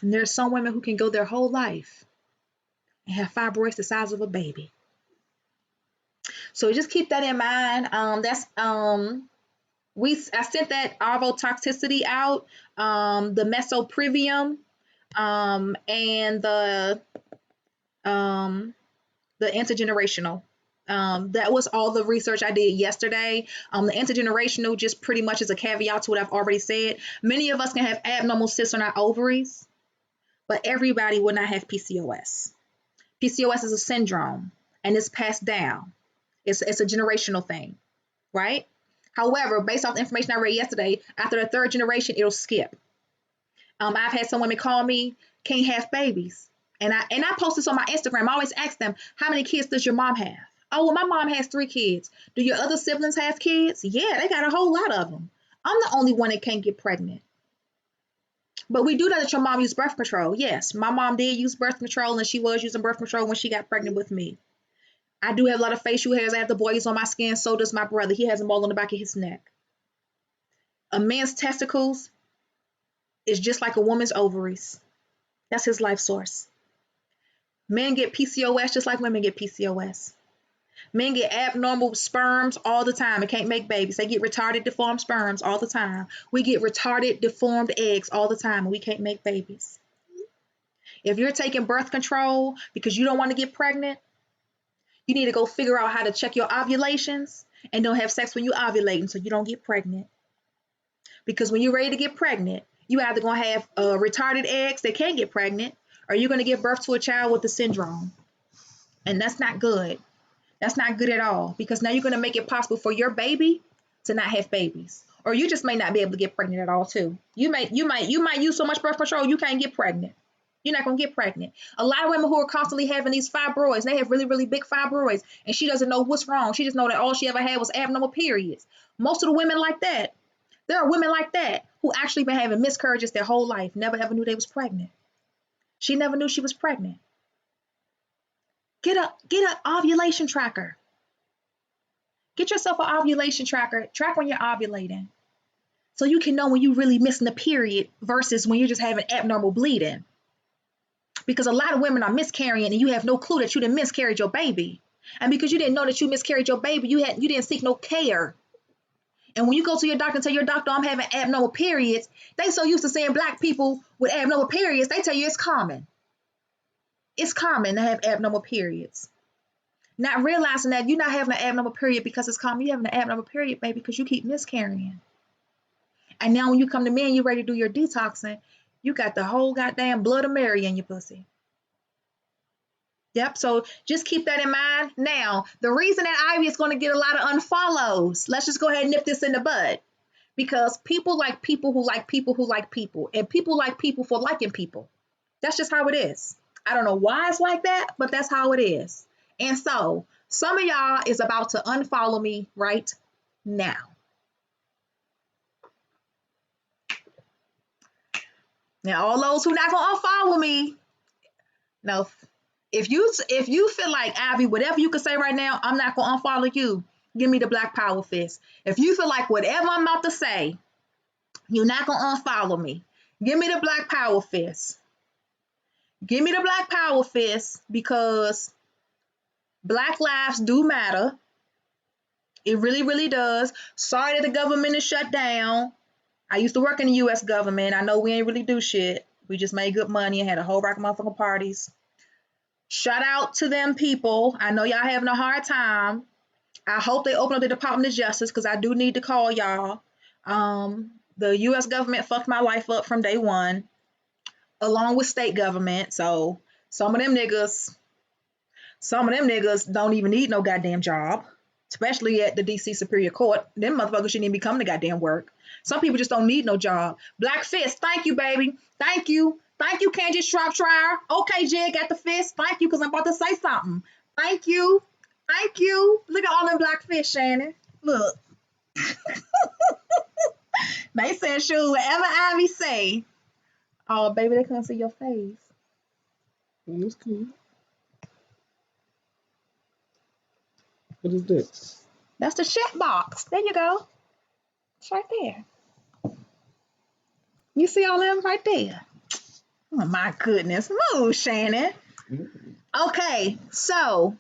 And there's some women who can go their whole life and have fibroids the size of a baby. So just keep that in mind. I sent that ovotoxicity out, the mesoprevium, and the intergenerational. That was all the research I did yesterday. The intergenerational just pretty much is a caveat to what I've already said. Many of us can have abnormal cysts on our ovaries, but everybody will not have PCOS. PCOS is a syndrome, and it's passed down. It's a generational thing, right? However, based off the information I read yesterday, after the 3rd generation, it'll skip. I've had some women call me, can't have babies. And I post this on my Instagram. I always ask them, how many kids does your mom have? Oh, well, my mom has 3 kids. Do your other siblings have kids? Yeah, they got a whole lot of them. I'm the only one that can't get pregnant. But we do know that your mom used birth control. Yes, my mom did use birth control, and she was using birth control when she got pregnant with me. I do have a lot of facial hairs. I have the boils on my skin. So does my brother. He has them all on the back of his neck. A man's testicles is just like a woman's ovaries. That's his life source. Men get PCOS just like women get PCOS. Men get abnormal sperms all the time and can't make babies. They get retarded, deformed sperms all the time. We get retarded, deformed eggs all the time and we can't make babies. If you're taking birth control because you don't want to get pregnant, you need to go figure out how to check your ovulations and don't have sex when you ovulating so you don't get pregnant. Because when you're ready to get pregnant, you either going to have retarded eggs that can't get pregnant or you're going to give birth to a child with the syndrome. And that's not good. That's not good at all because now you're going to make it possible for your baby to not have babies. Or you just may not be able to get pregnant at all too. You might use so much birth control you can't get pregnant. You're not going to get pregnant. A lot of women who are constantly having these fibroids, they have really, really big fibroids, and she doesn't know what's wrong. She just know that all she ever had was abnormal periods. Most of the women like that, there are women like that who actually been having miscarriages their whole life, never ever knew they was pregnant. She never knew she was pregnant. Get a ovulation tracker. Get yourself an ovulation tracker. Track when you're ovulating. So you can know when you're really missing the period versus when you're just having abnormal bleeding. Because a lot of women are miscarrying and you have no clue that you didn't miscarried your baby. And because you didn't know that you miscarried your baby, you didn't seek no care. And when you go to your doctor and tell your doctor I'm having abnormal periods, they so used to seeing black people with abnormal periods, they tell you it's common. It's common to have abnormal periods. Not realizing that you're not having an abnormal period because it's common. You're having an abnormal period, baby, because you keep miscarrying. And now when you come to me and you're ready to do your detoxing, you got the whole goddamn blood of Mary in your pussy. Yep, so just keep that in mind. Now, the reason that Ivy is going to get a lot of unfollows, let's just go ahead and nip this in the bud. Because people like people who like people who like people. And people like people for liking people. That's just how it is. I don't know why it's like that, but that's how it is. And so, some of y'all is about to unfollow me right now. Now, all those who not gonna unfollow me, no, if you feel like Ivy, whatever you can say right now, I'm not gonna unfollow you. Give me the black power fist. If you feel like whatever I'm about to say, you're not gonna unfollow me. Give me the black power fist. Give me the black power fist because Black lives do matter. It really, really does. Sorry that the government is shut down. I used to work in the U.S. government. I know we ain't really do shit. We just made good money and had a whole rack of motherfucking parties. Shout out to them people. I know y'all having a hard time. I hope they open up the Department of Justice because I do need to call y'all. The U.S. government fucked my life up from day one, along with state government. So some of them niggas don't even need no goddamn job, especially at the D.C. Superior Court. Them motherfuckers shouldn't even be coming to goddamn work. Some people just don't need no job. Black fist, thank you, baby. Thank you. Thank you, Candy Shropshire. Okay, Jay, got the fist. Thank you, because I'm about to say something. Thank you. Thank you. Look at all them black fish, Shannon. Look. They said, shoot, whatever Ivy say. Oh, baby, they can't see your face. That's cool. What is that? That's the shit box. There you go. It's right there. You see all them right there? Oh, my goodness. Move, Shannon. Okay, so,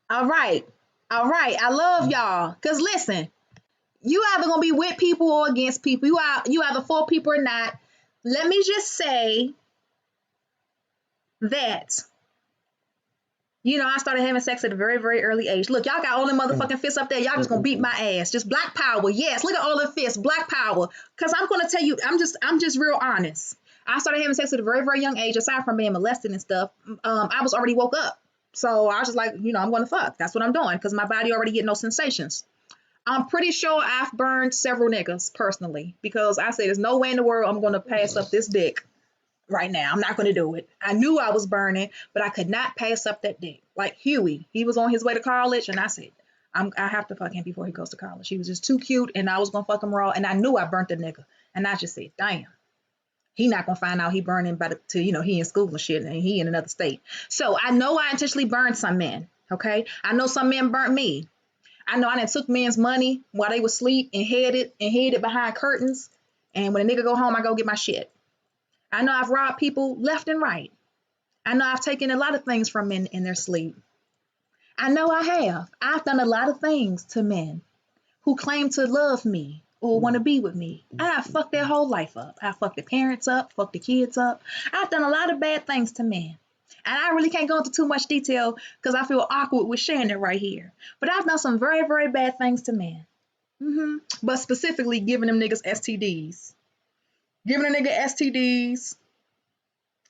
all right. I love y'all. Because listen, you either going to be with people or against people. You either for people or not. Let me just say that, I started having sex at a very, very early age. Look, y'all got all them motherfucking fists up there. Y'all just going to beat my ass. Just black power. Yes, look at all the fists. Black power. Because I'm going to tell you, I'm just real honest. I started having sex at a very, very young age. Aside from being molested and stuff, I was already woke up. So I was just like, I'm going to fuck. That's what I'm doing because my body already getting no sensations. I'm pretty sure I've burned several niggas personally because I said there's no way in the world I'm going to pass up this dick right now. I'm not going to do it. I knew I was burning, but I could not pass up that dick. Like Huey, he was on his way to college and I said, I have to fuck him before he goes to college. He was just too cute and I was going to fuck him raw and I knew I burnt the nigga. And I just said, damn. He not gonna find out he burning he in school and shit and he in another state. So I know I intentionally burned some men. Okay, I know some men burnt me. I know I done took men's money while they was asleep and hid it behind curtains. And when a nigga go home, I go get my shit. I know I've robbed people left and right. I know I've taken a lot of things from men in their sleep. I know I have. I've done a lot of things to men who claim to love me or want to be with me. I fucked their whole life up. I fucked the parents up, fucked the kids up. I've done a lot of bad things to men. And I really can't go into too much detail because I feel awkward with sharing it right here. But I've done some very, very bad things to men. But specifically giving them niggas STDs. Giving a nigga STDs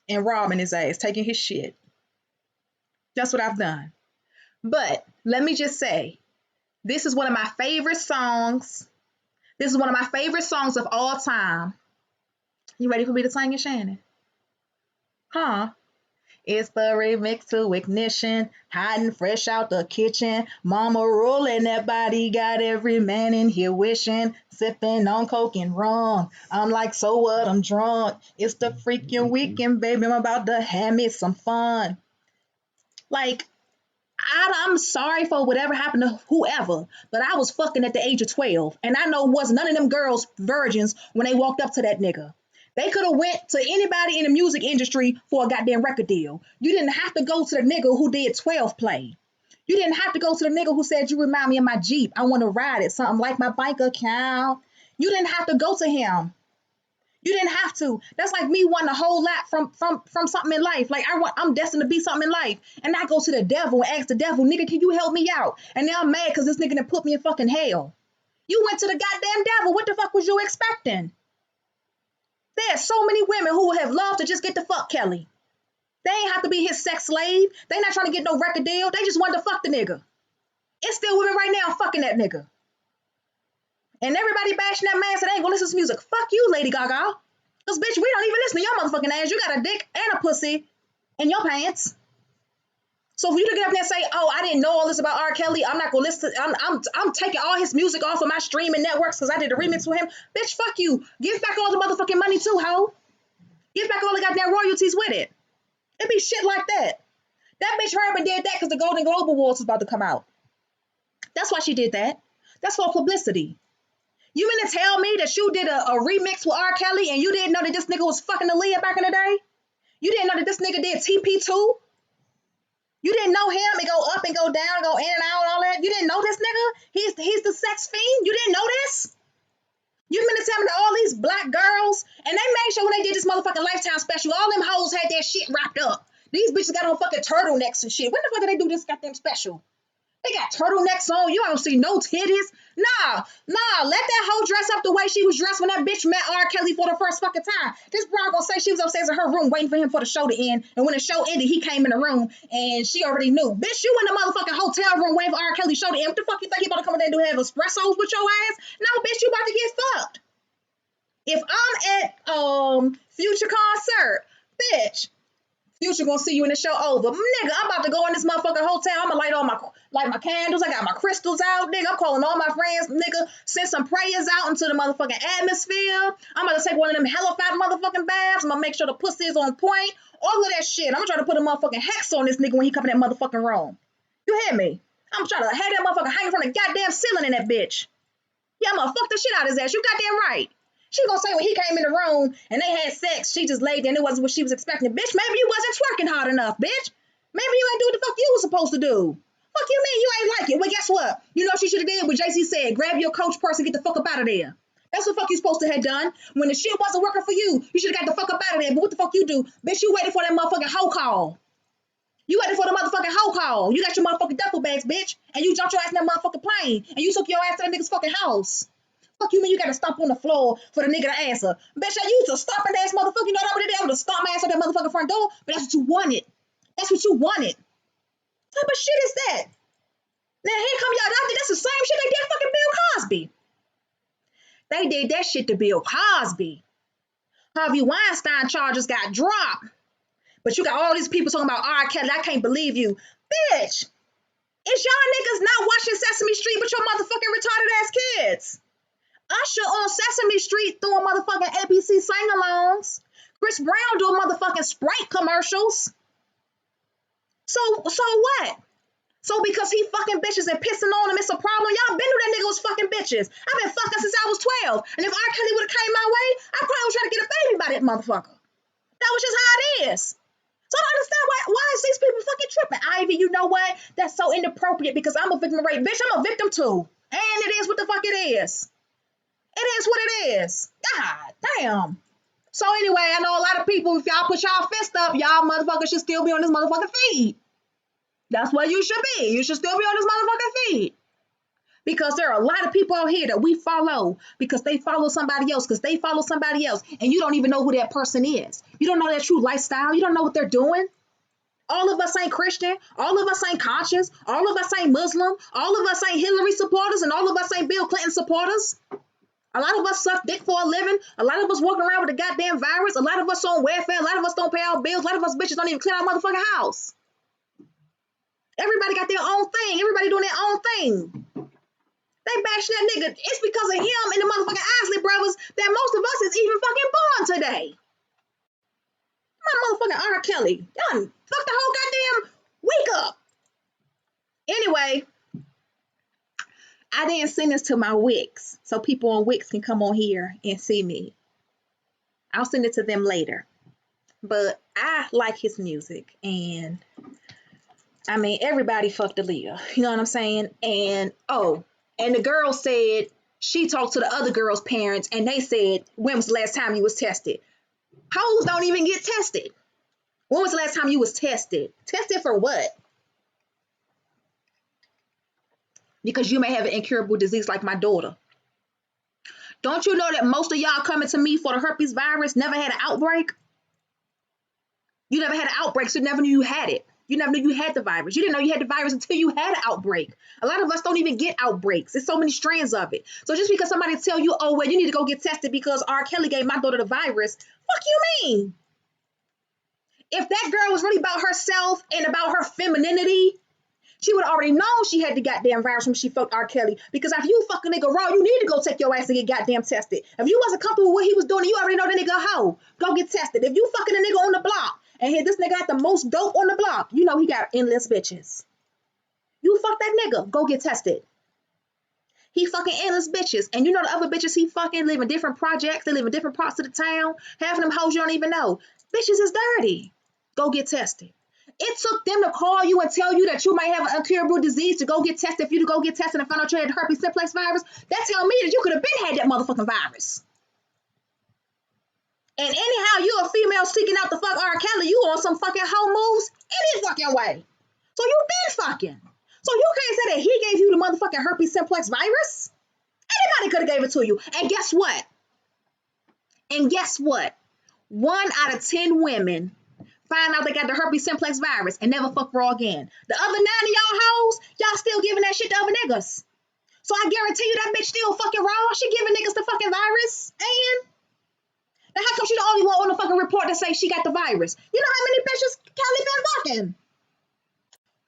and robbing his ass, taking his shit. That's what I've done. But let me just say, this is one of my favorite songs. This is one of my favorite songs of all time. You ready for me to sing it, Shannon? Huh? It's the remix to Ignition, hiding fresh out the kitchen. Mama rolling that body, got every man in here wishing. Sipping on coke and rum. I'm like, so what? I'm drunk. It's the freaking weekend, baby. I'm about to have me some fun. Like, I'm sorry for whatever happened to whoever, but I was fucking at the age of 12, and I know was none of them girls virgins when they walked up to that nigga. They could have went to anybody in the music industry for a goddamn record deal. You didn't have to go to the nigga who did 12 play. You didn't have to go to the nigga who said, you remind me of my Jeep. I want to ride it. Something like my bank account. You didn't have to go to him. You didn't have to. That's like me wanting a whole lot from something in life. Like I'm destined to be something in life. And I go to the devil and ask the devil, nigga, can you help me out? And now I'm mad because this nigga done put me in fucking hell. You went to the goddamn devil. What the fuck was you expecting? There's so many women who would have loved to just get the fuck Kelly. They ain't have to be his sex slave. They not trying to get no record deal. They just wanted to fuck the nigga. It's still women right now fucking that nigga. And everybody bashing that man said they ain't gonna listen to music. Fuck you, Lady Gaga. Cause bitch, we don't even listen to your motherfucking ass. You got a dick and a pussy in your pants. So for you to get up there and say, "Oh, I didn't know all this about R. Kelly. I'm not gonna listen. I'm taking all his music off of my streaming networks because I did a remix with him." Bitch, fuck you. Give back all the motherfucking money too, ho. Give back all the goddamn royalties with it. It be shit like that. That bitch Herman did that because the Golden Globe Awards was about to come out. That's why she did that. That's for publicity. You mean to tell me that you did a remix with R. Kelly and you didn't know that this nigga was fucking Aaliyah back in the day? You didn't know that this nigga did TP2? You didn't know him and go up and go down, go in and out and all that? You didn't know this nigga? He's the sex fiend? You didn't know this? You mean to tell me that all these black girls, and they made sure when they did this motherfucking Lifetime special, all them hoes had their shit wrapped up. These bitches got on fucking turtlenecks and shit. When the fuck did they do this goddamn special? They got turtlenecks on. You don't see no titties. Nah. Let that hoe dress up the way she was dressed when that bitch met R. Kelly for the first fucking time. This broad gonna say she was upstairs in her room waiting for him for the show to end. And when the show ended, he came in the room and she already knew. Bitch, you in the motherfucking hotel room waiting for R. Kelly's show to end. What the fuck you think you about to come in there and do? Have espressos with your ass? No, bitch, you about to get fucked. If I'm at Future concert, bitch, Future gonna see you in the show over. Nigga, I'm about to go in this motherfucking hotel. I'm gonna light my candles. I got my crystals out, nigga. I'm calling all my friends, nigga. Send some prayers out into the motherfucking atmosphere. I'm gonna take one of them hella fat motherfucking baths. I'm gonna make sure the pussy is on point. All of that shit. I'm gonna try to put a motherfucking hex on this nigga when he come in that motherfucking room. You hear me? I'm trying to have that motherfucker hanging from the goddamn ceiling in that bitch. Yeah, I'm gonna fuck the shit out of his ass. You goddamn right. She gonna say when he came in the room and they had sex, she just laid there and it wasn't what she was expecting. Bitch, maybe you wasn't twerking hard enough, bitch. Maybe you ain't doing what the fuck you was supposed to do. Fuck you mean you ain't like it? Well, guess what? You know what she should have did what JC said. Grab your coach purse and get the fuck up out of there. That's what the fuck you supposed to have done. When the shit wasn't working for you, you should have got the fuck up out of there. But what the fuck you do? Bitch, you waited for that motherfucking hoe call. You waited for the motherfucking hoe call. You got your motherfucking duffel bags, bitch. And you jumped your ass in that motherfucking plane. And you took your ass to that nigga's fucking house. Fuck you mean you gotta stomp on the floor for the nigga to answer? Bitch, I used a stomping ass motherfucker. You know what I would have done? I would have stomped my ass at that motherfucking front door. But that's what you wanted. That's what you wanted. What type of shit is that? Now here come y'all. That's the same shit they did fucking Bill Cosby. They did that shit to Bill Cosby. Harvey Weinstein charges got dropped. But you got all these people talking about R. Kelly. I can't believe you. Bitch, is y'all niggas not watching Sesame Street with your motherfucking retarded ass kids? Usher on Sesame Street doing motherfucking ABC sing-alongs. Chris Brown doing motherfucking Sprite commercials. So what? So because he fucking bitches and pissing on them, it's a problem? Y'all been knew that nigga was fucking bitches. I've been fucking since I was 12. And if R. Kelly would have came my way, I probably would try to get a baby by that motherfucker. That was just how it is. So I don't understand why is these people fucking tripping. Ivy, you know what? That's so inappropriate because I'm a victim of rape. Bitch, I'm a victim too. And it is what the fuck it is. It is what it is. God damn. So anyway, I know a lot of people, if y'all put y'all fist up, y'all motherfuckers should still be on this motherfucking feed. That's where you should be. You should still be on this motherfucking feed. Because there are a lot of people out here that we follow because they follow somebody else, and you don't even know who that person is. You don't know their true lifestyle. You don't know what they're doing. All of us ain't Christian. All of us ain't conscious. All of us ain't Muslim. All of us ain't Hillary supporters, and all of us ain't Bill Clinton supporters. A lot of us suck dick for a living. A lot of us walking around with a goddamn virus. A lot of us on welfare. A lot of us don't pay our bills. A lot of us bitches don't even clean our motherfucking house. Everybody got their own thing. Everybody doing their own thing. They bash that nigga. It's because of him and the motherfucking Isley brothers that most of us is even fucking born today. My motherfucking R. Kelly. Y'all fuck the whole goddamn week up. Anyway, I didn't send this to my Wix, so people on Wix can come on here and see me. I'll send it to them later. But I like his music, and I mean, everybody fucked Aaliyah. You know what I'm saying? And the girl said she talked to the other girl's parents, and they said, when was the last time you was tested? Hoes don't even get tested. When was the last time you was tested? Tested for what? Because you may have an incurable disease like my daughter. Don't you know that most of y'all coming to me for the herpes virus never had an outbreak? You never had an outbreak, so you never knew you had it. You never knew you had the virus. You didn't know you had the virus until you had an outbreak. A lot of us don't even get outbreaks. There's so many strands of it. So just because somebody tell you, oh, well, you need to go get tested because R. Kelly gave my daughter the virus, fuck you mean? If that girl was really about herself and about her femininity, she would already know she had the goddamn virus when she fucked R. Kelly. Because if you fuck a nigga raw, you need to go take your ass and get goddamn tested. If you wasn't comfortable with what he was doing, you already know that nigga a hoe. Go get tested. If you fucking a nigga on the block and here this nigga got the most dope on the block, you know he got endless bitches. You fuck that nigga, go get tested. He fucking endless bitches. And you know the other bitches he fucking live in different projects. They live in different parts of the town. Half of them hoes you don't even know. Bitches is dirty. Go get tested. It took them to call you and tell you that you might have an incurable disease to go get tested, for you to go get tested and find out you had the herpes simplex virus. That tell me that you could have been had that motherfucking virus. And anyhow, you a female seeking out the fuck R. Kelly, you on some fucking hoe moves any fucking way. So you been fucking. So you can't say that he gave you the motherfucking herpes simplex virus. Anybody could have gave it to you. And guess what? 1 out of 10 women find out they got the herpes simplex virus and never fuck raw again. The other 9 of y'all hoes, y'all still giving that shit to other niggas. So I guarantee you that bitch still fucking raw. She giving niggas the fucking virus. And now how come she the only one on the fucking report that say she got the virus? You know how many bitches Kelly been fucking?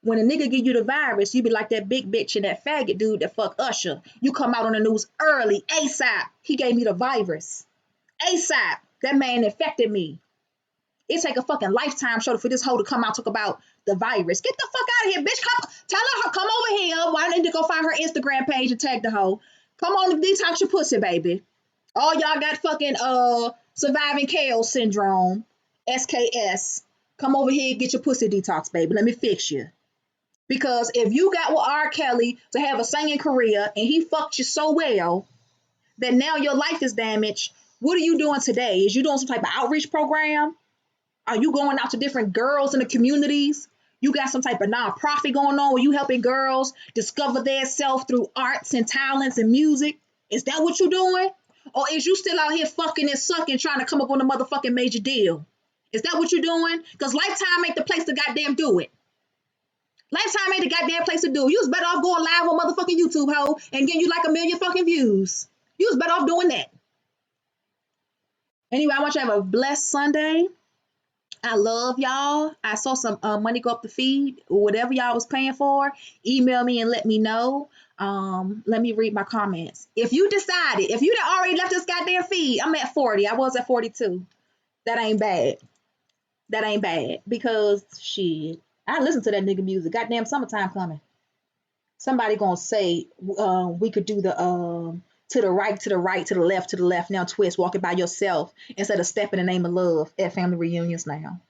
When a nigga give you the virus, you be like that big bitch and that faggot dude that fuck Usher. You come out on the news early, ASAP. He gave me the virus. ASAP. That man infected me. It take a fucking Lifetime show for this hoe to come out and talk about the virus. Get the fuck out of here, bitch. Tell her come over here. Why don't you go find her Instagram page and tag the hoe? Come on and detox your pussy, baby. All y'all got fucking surviving chaos syndrome, SKS. Come over here and get your pussy detox, baby. Let me fix you. Because if you got with R. Kelly to have a singing career and he fucked you so well that now your life is damaged, what are you doing today? Is you doing some type of outreach program? Are you going out to different girls in the communities? You got some type of nonprofit going on where you helping girls discover their self through arts and talents and music? Is that what you doing? Or is you still out here fucking and sucking trying to come up on a motherfucking major deal? Is that what you're doing? Because Lifetime ain't the place to goddamn do it. Lifetime ain't the goddamn place to do it. You was better off going live on motherfucking YouTube, ho, and getting you like 1 million fucking views. You was better off doing that. Anyway, I want you to have a blessed Sunday. I love y'all. I saw some money go up the feed. Whatever y'all was paying for, email me and let me know. Let me read my comments. If you decided, if you done already left this goddamn feed, I'm at 40. I was at 42. That ain't bad. That ain't bad. Because, shit, I listen to that nigga music. Goddamn summertime coming. Somebody gonna say we could do the to the right, to the right, to the left, now twist, walking by yourself instead of step in the name of love at family reunions now.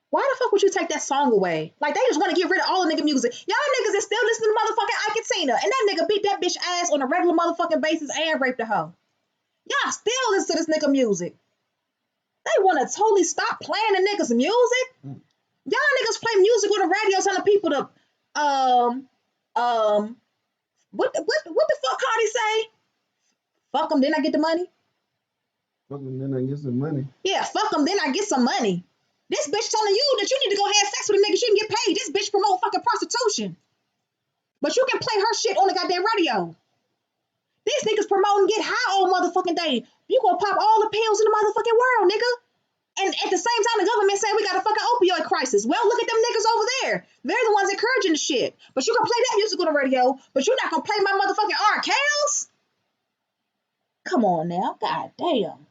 Why the fuck would you take that song away? Like, they just want to get rid of all the nigga music. Y'all niggas is still listening to motherfucking Ike and Tina, and that nigga beat that bitch ass on a regular motherfucking basis and raped the hoe. Y'all still listen to this nigga music. They want to totally stop playing the niggas music. Y'all niggas play music on the radio telling people to, what the fuck Cardi say? Fuck them, then I get the money. Fuck them, then I get some money. Yeah, fuck them, then I get some money. This bitch telling you that you need to go have sex with a nigga, she can get paid. This bitch promote fucking prostitution. But you can play her shit on the goddamn radio. These niggas promoting get high all motherfucking day. You gonna pop all the pills in the motherfucking world, nigga. And at the same time, the government say we got a fucking opioid crisis. Well, look at them niggas over there. They're the ones encouraging the shit. But you can play that music on the radio, but you're not gonna play my motherfucking R. Kells? Come on now, god damn.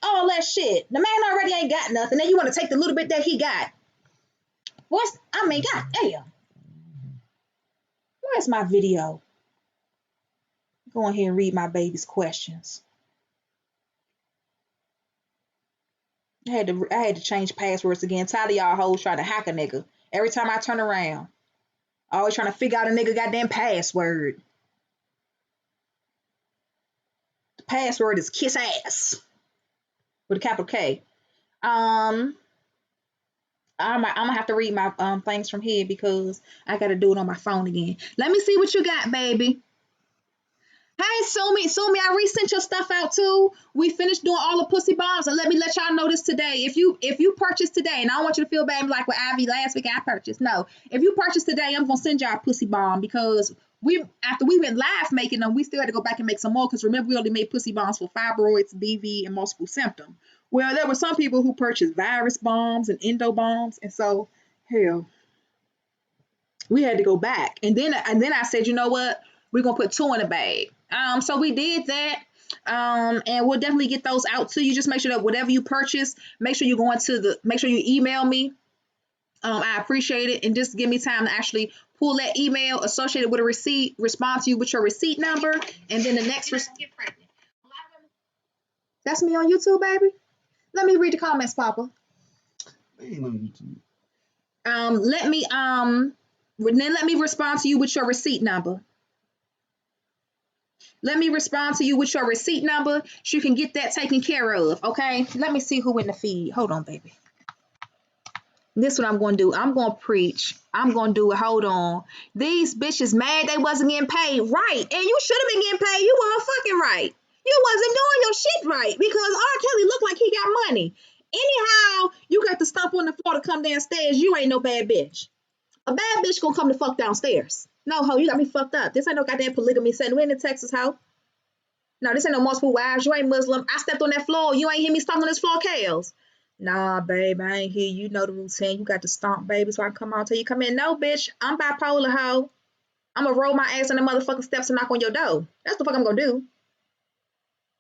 All that shit. The man already ain't got nothing. Then you want to take the little bit that he got. God damn. Where's my video? Go ahead and read my baby's questions. I had to change passwords again. Tired of y'all hoes trying to hack a nigga. Every time I turn around, always trying to figure out a nigga goddamn password. The password is kiss ass with a capital K. I'm gonna have to read my things from here because I gotta do it on my phone again. Let me see what you got, baby. Hey, Sumi, I resent your stuff out too. We finished doing all the pussy bombs, and let me let y'all know this today. If you purchase today, and I don't want you to feel bad like with Ivy last week I purchased. No, if you purchase today, I'm gonna send y'all a pussy bomb because after we went live making them, we still had to go back and make some more because remember we only made pussy bombs for fibroids, BV, and multiple symptoms. Well, there were some people who purchased virus bombs and endo bombs, and so hell, we had to go back. And then I said, you know what? We're gonna put 2 in a bag. So we did that. And we'll definitely get those out to you. Just make sure that whatever you purchase, make sure you email me. I appreciate it. And just give me time to actually pull that email associated with a receipt, respond to you with your receipt number, and then the next That's me on YouTube, baby. Let me read the comments, Papa. They ain't on YouTube. Let me respond to you with your receipt number. Let me respond to you with your receipt number so you can get that taken care of, okay? Let me see who in the feed. Hold on, baby. This is what I'm going to do. I'm going to preach. I'm going to do it. Hold on. These bitches mad they wasn't getting paid right. And you should have been getting paid. You weren't fucking right. You wasn't doing your shit right because R. Kelly looked like he got money. Anyhow, you got to stomp on the floor to come downstairs. You ain't no bad bitch. A bad bitch gonna come to fuck downstairs. No, ho, you got me fucked up. This ain't no goddamn polygamy setting. We in Texas, ho. No, this ain't no multiple wives. You ain't Muslim. I stepped on that floor. You ain't hear me stomp on this floor, Kales. Nah, babe, I ain't hear you. You know the routine. You got to stomp, baby, so I can come out till you come in. No, bitch, I'm bipolar, ho. I'm gonna roll my ass on the motherfucking steps and knock on your door. That's the fuck I'm gonna do.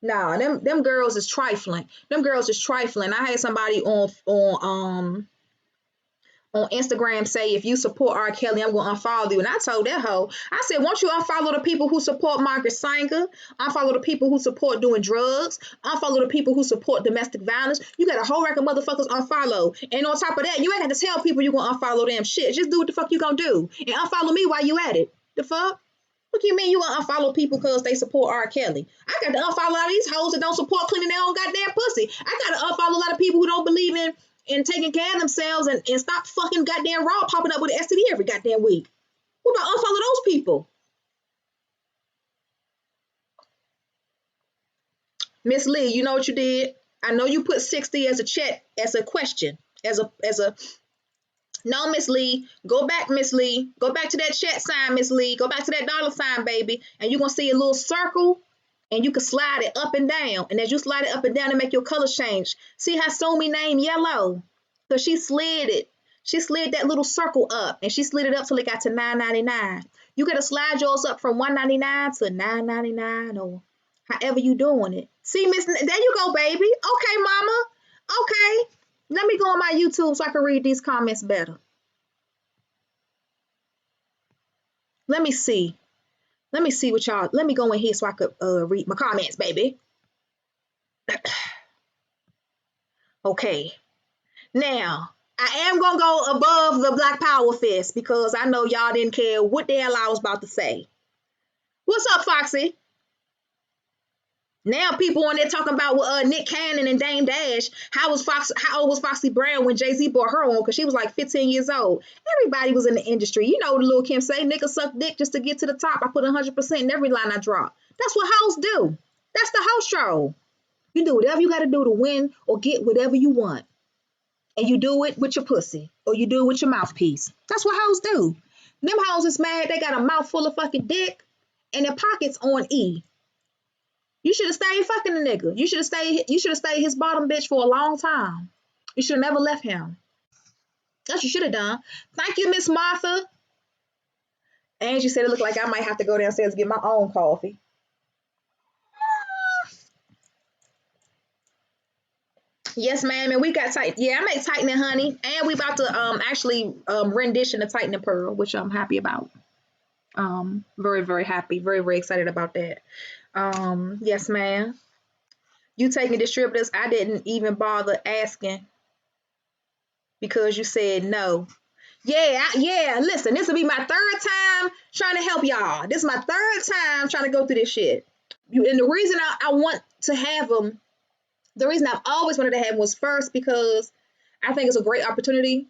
Nah, them girls is trifling. Them girls is trifling. I had somebody on Instagram say, if you support R. Kelly, I'm going to unfollow you. And I told that hoe, I said, won't you unfollow the people who support Margaret Sanger? Unfollow the people who support doing drugs? Unfollow the people who support domestic violence? You got a whole rack of motherfuckers unfollow. And on top of that, you ain't got to tell people you're going to unfollow them shit. Just do what the fuck you going to do. And unfollow me while you at it. The fuck? What you mean you going to unfollow people because they support R. Kelly? I got to unfollow a lot of these hoes that don't support cleaning their own goddamn pussy. I got to unfollow a lot of people who don't believe in taking care of themselves and stop fucking goddamn raw popping up with an STD every goddamn week. What about unfollow those people? Miss Lee, you know what you did? I know you put 60 as a chat, as a question, as a no, Miss Lee, go back, Miss Lee. Go back to that chat sign, Miss Lee. Go back to that dollar sign, baby. And you're going to see a little circle and you can slide it up and down. And as you slide it up and down and make your colors change. See how Somi named yellow? Because she slid it. She slid that little circle up and she slid it up till it got to $9.99. You got to slide yours up from $1.99 to $9.99 or however you doing it. See, Miss, there you go, baby. Okay, mama. Okay. Let me go on my YouTube so I can read these comments better. Let me see. Let me see what y'all, let me go in here so I could read my comments, baby. Okay. Now, I am gonna go above the Black Power fist because I know y'all didn't care what the hell I was about to say. What's up, Foxy? Now people on there talking about Nick Cannon and Dame Dash. How old was Foxy Brown when Jay-Z brought her on? Because she was like 15 years old. Everybody was in the industry. You know what Lil Kim say, nigga suck dick just to get to the top. I put 100% in every line I drop. That's what hoes do. That's the house show. You do whatever you gotta do to win or get whatever you want. And you do it with your pussy. Or you do it with your mouthpiece. That's what hoes do. Them hoes is mad, they got a mouth full of fucking dick and their pockets on E. You should have stayed fucking the nigga. You should have stayed his bottom bitch for a long time. You should have never left him. That's what you should have done. Thank you, Miss Martha. Angie said it looked like I might have to go downstairs and get my own coffee. Yes, ma'am. And we got tight. Yeah, I made tightening honey. And we about to actually rendition the tightening pearl, which I'm happy about. Very, very happy. Very, very excited about that. Yes, ma'am. You taking distributors, I didn't even bother asking because you said no. Yeah. Listen, this will be my third time trying to help y'all. This is my third time trying to go through this shit. And the reason I want to have them, the reason I've always wanted to have them was first because I think it's a great opportunity.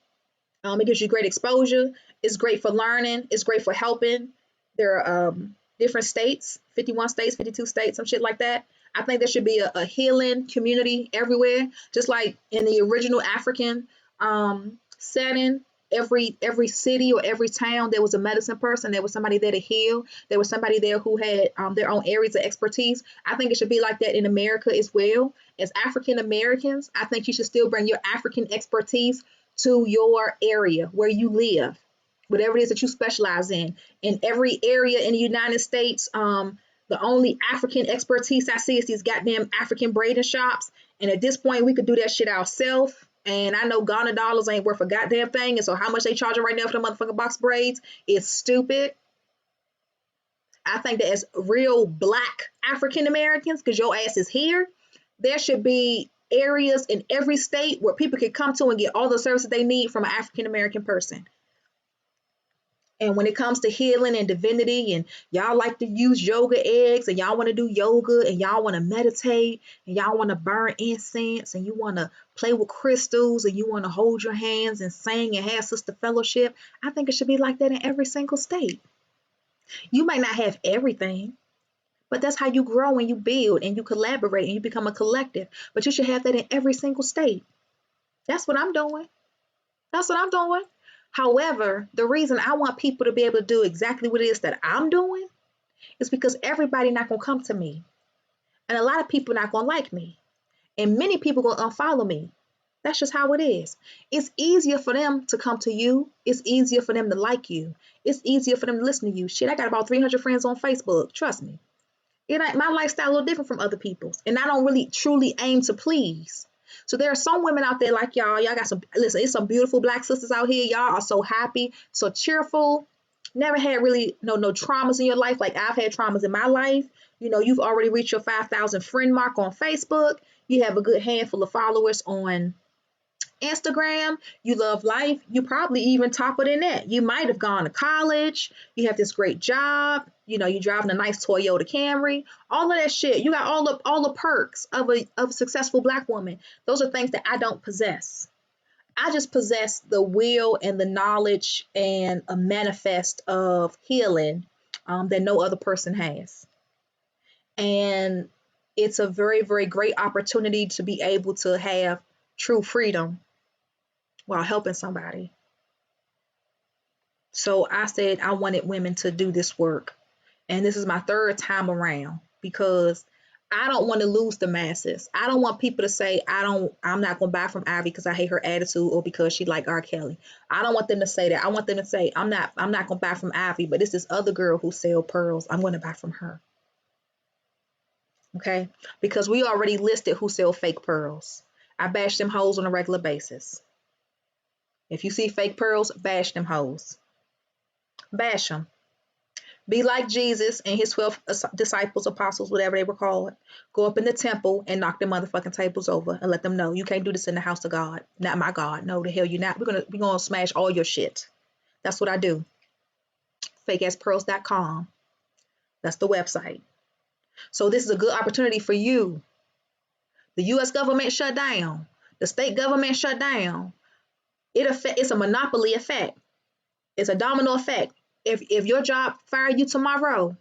It gives you great exposure. It's great for learning. It's great for helping. There are different states, 51 states, 52 states, some shit like that. I think there should be a healing community everywhere, just like in the original African setting. Every city or every town, there was a medicine person. There was somebody there to heal. There was somebody there who had their own areas of expertise. I think it should be like that in America as well. As African Americans, I think you should still bring your African expertise to your area where you live, whatever it is that you specialize in. In every area in the United States, the only African expertise I see is these goddamn African braiding shops. And at this point, we could do that shit ourselves. And I know Ghana dollars ain't worth a goddamn thing. And so how much they charging right now for the motherfucking box braids is stupid. I think that as real Black African Americans, because your ass is here, there should be areas in every state where people can come to and get all the services they need from an African American person. And when it comes to healing and divinity, and y'all like to use yoga eggs, and y'all want to do yoga, and y'all want to meditate, and y'all want to burn incense, and you want to play with crystals, and you want to hold your hands and sing and have sister fellowship, I think it should be like that in every single state. You might not have everything, but that's how you grow and you build and you collaborate and you become a collective. But you should have that in every single state. That's what I'm doing. That's what I'm doing. However, the reason I want people to be able to do exactly what it is that I'm doing is because everybody not going to come to me. And a lot of people not going to like me. And many people going to unfollow me. That's just how it is. It's easier for them to come to you. It's easier for them to like you. It's easier for them to listen to you. Shit, I got about 300 friends on Facebook. Trust me. It ain't, my lifestyle a little different from other people's. And I don't really truly aim to please. So there are some women out there like y'all. Y'all got some, listen, it's some beautiful Black sisters out here. Y'all are so happy, so cheerful. Never had really no traumas in your life. Like I've had traumas in my life. You know, you've already reached your 5,000 friend mark on Facebook. You have a good handful of followers on Instagram. You love life. You probably even topper than that. You might have gone to college. You have this great job. You know, you're driving a nice Toyota Camry. All of that shit. You got all the perks of a successful Black woman. Those are things that I don't possess. I just possess the will and the knowledge and a manifest of healing that no other person has. And it's a very, very great opportunity to be able to have true freedom while helping somebody. So I said I wanted women to do this work. And this is my third time around because I don't want to lose the masses. I don't want people to say I'm not gonna buy from Ivy because I hate her attitude or because she like R. Kelly. I don't want them to say that. I want them to say I'm not gonna buy from Ivy, but it's this other girl who sell pearls. I'm gonna buy from her. Okay? Because we already listed who sell fake pearls. I bash them hoes on a regular basis. If you see fake pearls, bash them hoes. Bash them. Be like Jesus and his 12 disciples, apostles, whatever they were called. Go up in the temple and knock their motherfucking tables over and let them know you can't do this in the house of God. Not my God. No, the hell you not. We're gonna smash all your shit. That's what I do. Fakeasspearls.com. That's the website. So this is a good opportunity for you. The U.S. government shut down. The state government shut down. It's a monopoly effect. It's a domino effect. If your job fire you tomorrow,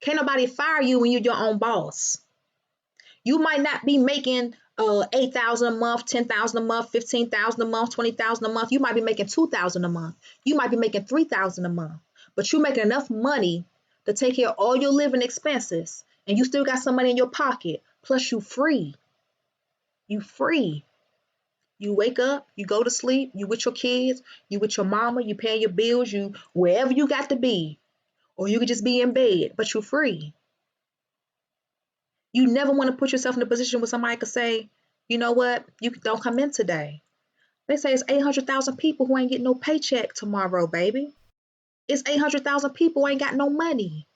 can't nobody fire you when you're your own boss. You might not be making 8,000 a month, 10,000 a month, 15,000 a month, 20,000 a month. You might be making 2,000 a month. You might be making 3,000 a month. But you're making enough money to take care of all your living expenses, and you still got some money in your pocket. Plus, you free. You free. You wake up, you go to sleep, you with your kids, you with your mama, you paying your bills, you wherever you got to be, or you could just be in bed, but you're free. You never want to put yourself in a position where somebody could say, you know what, you don't come in today. They say it's 800,000 people who ain't getting no paycheck tomorrow, baby. It's 800,000 people who ain't got no money.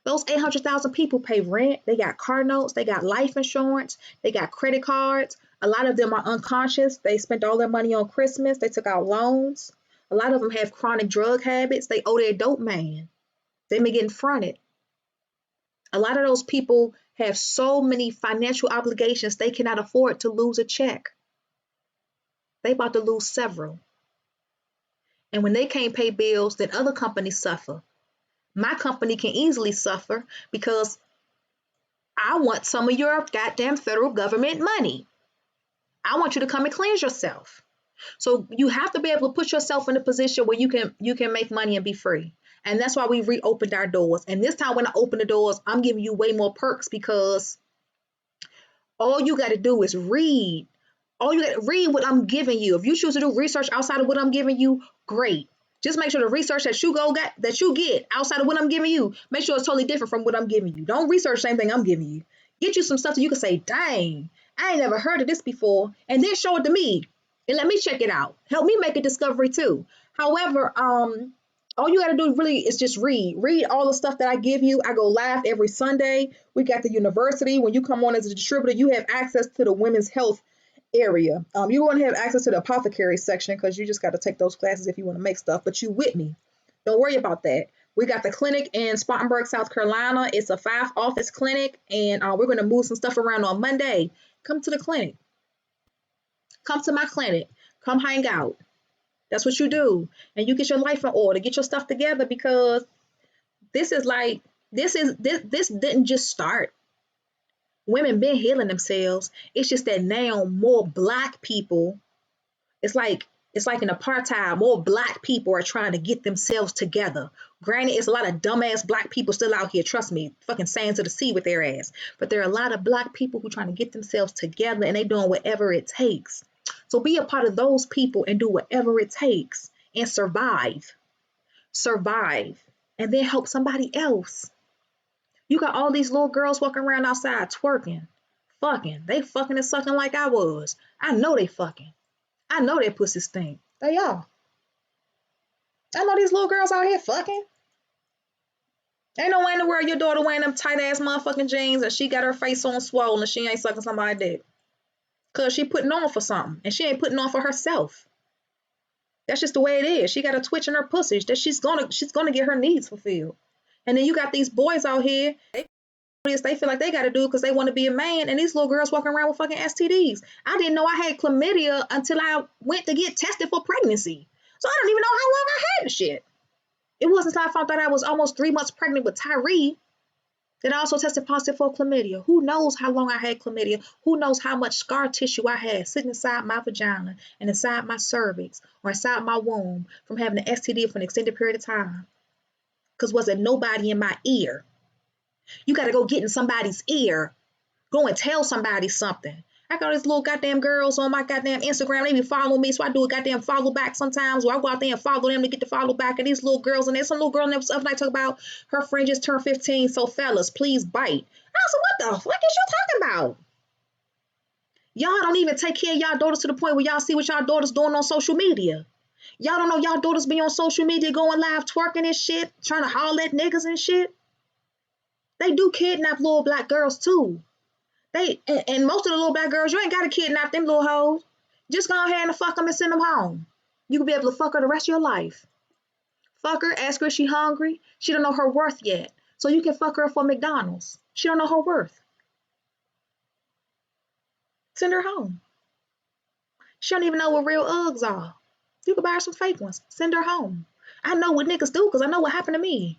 Those 800,000 people pay rent, they got car notes, they got life insurance, they got credit cards. A lot of them are unconscious. They spent all their money on Christmas. They took out loans. A lot of them have chronic drug habits. They owe their dope man. They may get in fronted. A lot of those people have so many financial obligations they cannot afford to lose a check. They about to lose several. And when they can't pay bills, then other companies suffer. My company can easily suffer because I want some of your goddamn federal government money. I want you to come and cleanse yourself. So you have to be able to put yourself in a position where you can make money and be free. And that's why we reopened our doors. And this time when I open the doors, I'm giving you way more perks because all you got to do is read. All you got to read what I'm giving you. If you choose to do research outside of what I'm giving you, great. Just make sure the research that you get outside of what I'm giving you, make sure it's totally different from what I'm giving you. Don't research the same thing I'm giving you. Get you some stuff that you can say, dang, I ain't never heard of this before, and then show it to me and let me check it out. Help me make a discovery too. However, all you got to do really is just read. Read all the stuff that I give you. I go live every Sunday. We got the university. When you come on as a distributor, you have access to the women's health area. You want to have access to the apothecary section because you just got to take those classes if you want to make stuff. But you with me. Don't worry about that. We got the clinic in Spartanburg, South Carolina. It's a 5-office clinic, and we're going to move some stuff around on Monday. Come to the clinic. Come to my clinic. Come hang out. That's what you do. And you get your life in order. Get your stuff together because this didn't just start. Women been healing themselves. It's just that now more black people, it's like an apartheid. More black people are trying to get themselves together. Granted, it's a lot of dumbass black people still out here, trust me, fucking sands of the sea with their ass. But there are a lot of black people who are trying to get themselves together and they doing whatever it takes. So be a part of those people and do whatever it takes and survive. Survive. And then help somebody else. You got all these little girls walking around outside twerking, fucking. They fucking and sucking like I was. I know they fucking. I know their pussy stink. They are. I know these little girls out here fucking. Ain't no way in the world your daughter wearing them tight ass motherfucking jeans and she got her face on swollen and she ain't sucking somebody's dick. Cause she putting on for something and she ain't putting on for herself. That's just the way it is. She got a twitch in her pussy that she's gonna get her needs fulfilled. And then you got these boys out here. They feel like they got to do it because they want to be a man, and these little girls walking around with fucking STDs. I didn't know I had chlamydia until I went to get tested for pregnancy. So I don't even know how long I had the shit. It wasn't until I found out I was almost 3 months pregnant with Tyree that I also tested positive for chlamydia. Who knows how long I had chlamydia? Who knows how much scar tissue I had sitting inside my vagina and inside my cervix or inside my womb from having an STD for an extended period of time? Because wasn't nobody in my ear. You got to go get in somebody's ear. Go and tell somebody something. I got these little goddamn girls on my goddamn Instagram. They be following me, so I do a goddamn follow back sometimes. Or I go out there and follow them to get the follow back. And these little girls, and there's some little girl in there the other night talk about her friend just turned 15, so fellas, please bite. I was like, what the fuck is you talking about? Y'all don't even take care of y'all daughters to the point where y'all see what y'all daughters doing on social media. Y'all don't know y'all daughters be on social media going live twerking and shit, trying to holler at niggas and shit. They do kidnap little black girls too. And most of the little black girls, you ain't gotta kidnap them little hoes. Just go ahead and fuck them and send them home. You can be able to fuck her the rest of your life. Fuck her, ask her if she hungry. She don't know her worth yet. So you can fuck her for McDonald's. She don't know her worth. Send her home. She don't even know what real Uggs are. You can buy her some fake ones. Send her home. I know what niggas do because I know what happened to me.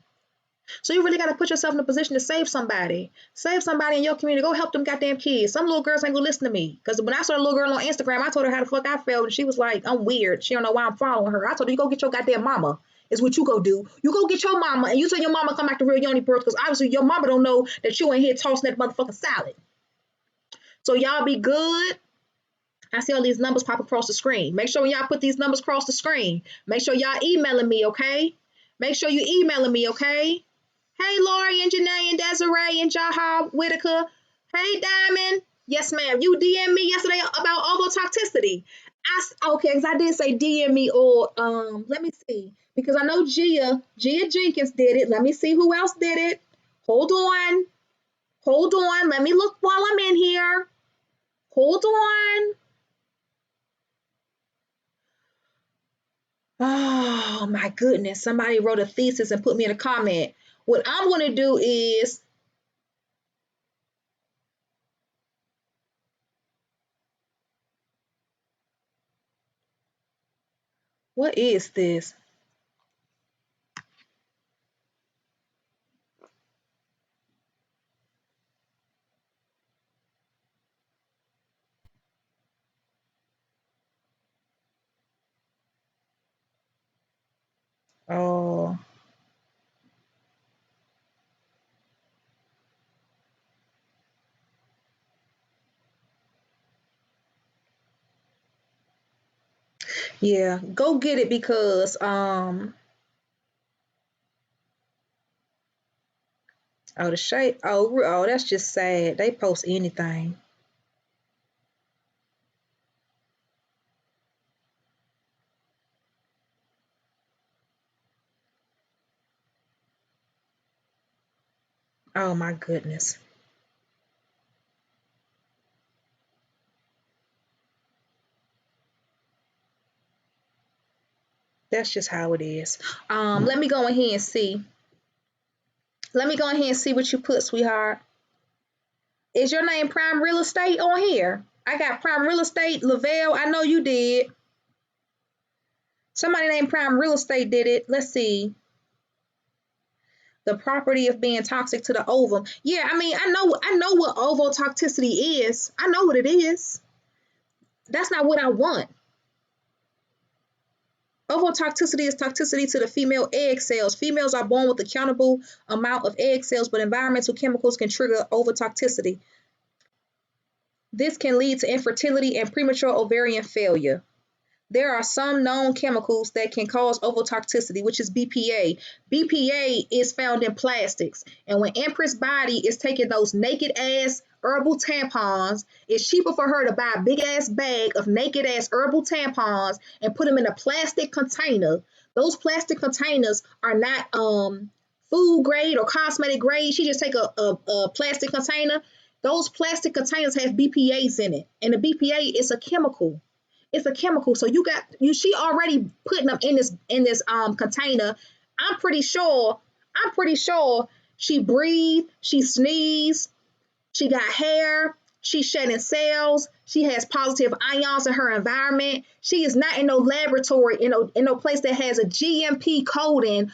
So you really got to put yourself in a position to save somebody. Save somebody in your community. Go help them goddamn kids. Some little girls ain't gonna listen to me. Because when I saw a little girl on Instagram, I told her how the fuck I felt. And she was like, I'm weird. She don't know why I'm following her. I told her, you go get your goddamn mama. Is what you go do. You go get your mama and you tell your mama come back to real Yoni birth because obviously your mama don't know that you ain't here tossing that motherfucking salad. So y'all be good. I see all these numbers pop across the screen. Make sure when y'all put these numbers across the screen, make sure y'all emailing me, okay? Make sure you emailing me, okay? Hey, Lori and Janae and Desiree and Jaha Whitaker. Hey, Diamond. Yes, ma'am. You DM me yesterday about ovotoxicity. Okay, because I did say DM me or let me see. Because I know Gia Jenkins did it. Let me see who else did it. Hold on. Hold on. Let me look while I'm in here. Hold on. Oh my goodness. Somebody wrote a thesis and put me in a comment. What I'm going to do is, what is this? Oh, yeah. Go get it because oh the shape. Oh, that's just sad. They post anything. Oh my goodness. That's just how it is. Let me go ahead and see. Let me go ahead and see what you put, sweetheart. Is your name Prime Real Estate on here? I got Prime Real Estate, Lavelle. I know you did. Somebody named Prime Real Estate did it. Let's see. The property of being toxic to the ovum. Yeah, I mean, I know what ovotoxicity is. I know what it is. That's not what I want. Ovotoxicity is toxicity to the female egg cells. Females are born with a countable amount of egg cells, but environmental chemicals can trigger ovotoxicity. This can lead to infertility and premature ovarian failure. There are some known chemicals that can cause ovotoxicity, which is BPA. BPA is found in plastics. And when Empress Body is taking those naked ass herbal tampons, it's cheaper for her to buy a big ass bag of naked ass herbal tampons and put them in a plastic container. Those plastic containers are not food grade or cosmetic grade. She just take a plastic container. Those plastic containers have BPAs in it. And the BPA is a chemical. It's a chemical. So she already putting them in this container. I'm pretty sure she breathed, she sneezed, she got hair, she's shedding cells, she has positive ions in her environment. She is not in no laboratory, in no place that has a GMP coding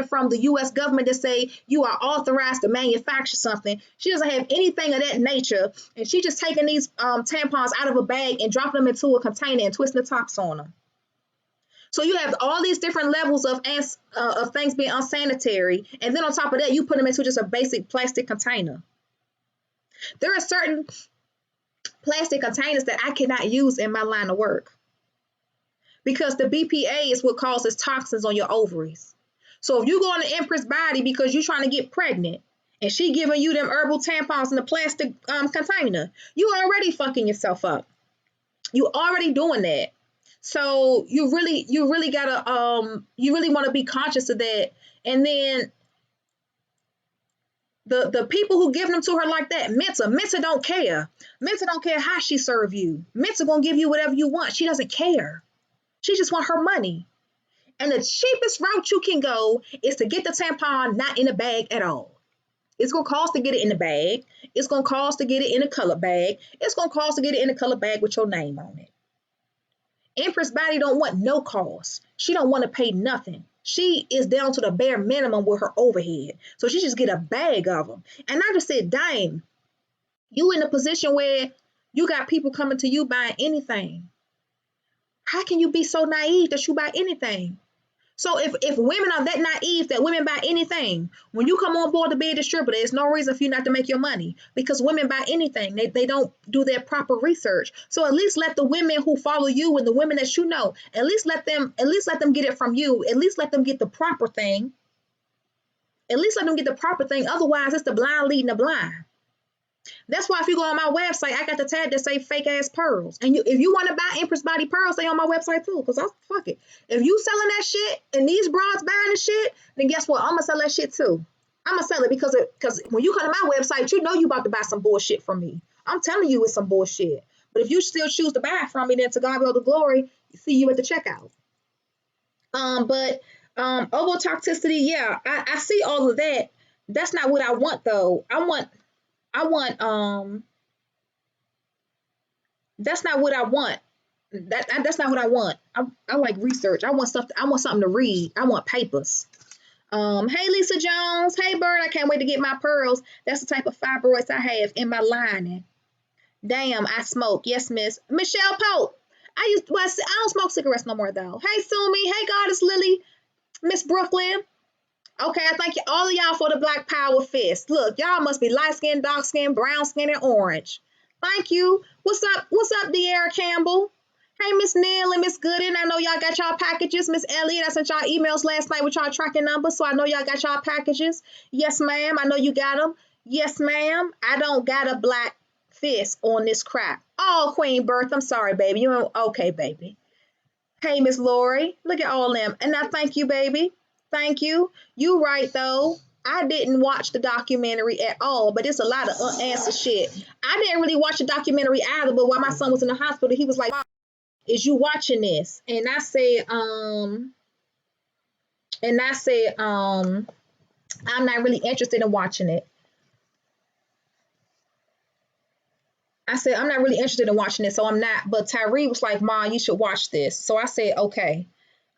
from the US government to say you are authorized to manufacture something. She doesn't have anything of that nature. And she just taking these tampons out of a bag and dropping them into a container and twisting the tops on them. So you have all these different levels of things being unsanitary. And then on top of that, you put them into just a basic plastic container. There are certain plastic containers that I cannot use in my line of work because the BPA is what causes toxins on your ovaries. So if you go on the Empress Body because you're trying to get pregnant and she giving you them herbal tampons in the plastic container, you already fucking yourself up. You already doing that. So you really gotta you really want to be conscious of that. And then the people who give them to her like that, Mensa don't care. Mensa don't care how she serve you. Mensa gonna give you whatever you want. She doesn't care. She just want her money. And the cheapest route you can go is to get the tampon not in a bag at all. It's gonna cost to get it in the bag. It's gonna cost to get it in a color bag. It's gonna cost to get it in a color bag with your name on it. Empress Body don't want no cost. She don't want to pay nothing. She is down to the bare minimum with her overhead. So she just get a bag of them. And I just said, dang, you in a position where you got people coming to you buying anything. How can you be so naive that you buy anything? So if women are that naive that women buy anything, when you come on board to be a distributor, there's no reason for you not to make your money because women buy anything. They don't do their proper research. So at least let the women who follow you and the women that you know, at least let them get it from you. At least let them get the proper thing. At least let them get the proper thing. Otherwise, it's the blind leading the blind. That's why if you go on my website, I got the tag that say fake ass pearls. And if you want to buy Empress Body pearls, they on my website too. Cause fuck it. If you selling that shit and these broads buying the shit, then guess what? I'm gonna sell that shit too. I'm gonna sell it because when you come to my website, you know you about to buy some bullshit from me. I'm telling you it's some bullshit. But if you still choose to buy it from me, then to God be all the glory. See you at the checkout. But ovotoxicity, yeah, I see all of that. That's not what I want though. I want that's not what I want. That's not what I want. I like research. I want stuff. I want something to read. I want papers. Hey Lisa Jones. Hey Bird. I can't wait to get my pearls. That's the type of fibroids I have in my lining. Damn, I smoke. Yes, Miss Michelle Pope. I don't smoke cigarettes no more though. Hey Sumi. Hey Goddess Lily. Miss Brooklyn. Okay, I thank you all of y'all for the Black Power fist. Look, y'all must be light skin, dark skin, brown skin, and orange. Thank you. What's up? What's up, De'Ara Campbell? Hey, Miss Neil and Miss Gooden. I know y'all got y'all packages. Miss Elliott, I sent y'all emails last night with y'all tracking numbers, so I know y'all got y'all packages. Yes, ma'am. I know you got them. Yes, ma'am. I don't got a black fist on this crap. Oh, Queen Birth. I'm sorry, baby. You okay, baby? Hey, Miss Lori. Look at all them. And I thank you, baby. Thank you. You right though. I didn't watch the documentary at all, but it's a lot of unanswered shit. I didn't really watch the documentary either, but while my son was in the hospital, he was like, "Mom, is you watching this?" And I said, I'm not really interested in watching it. I said, I'm not really interested in watching it, so I'm not. But Tyree was like, "Mom, you should watch this." So I said, okay.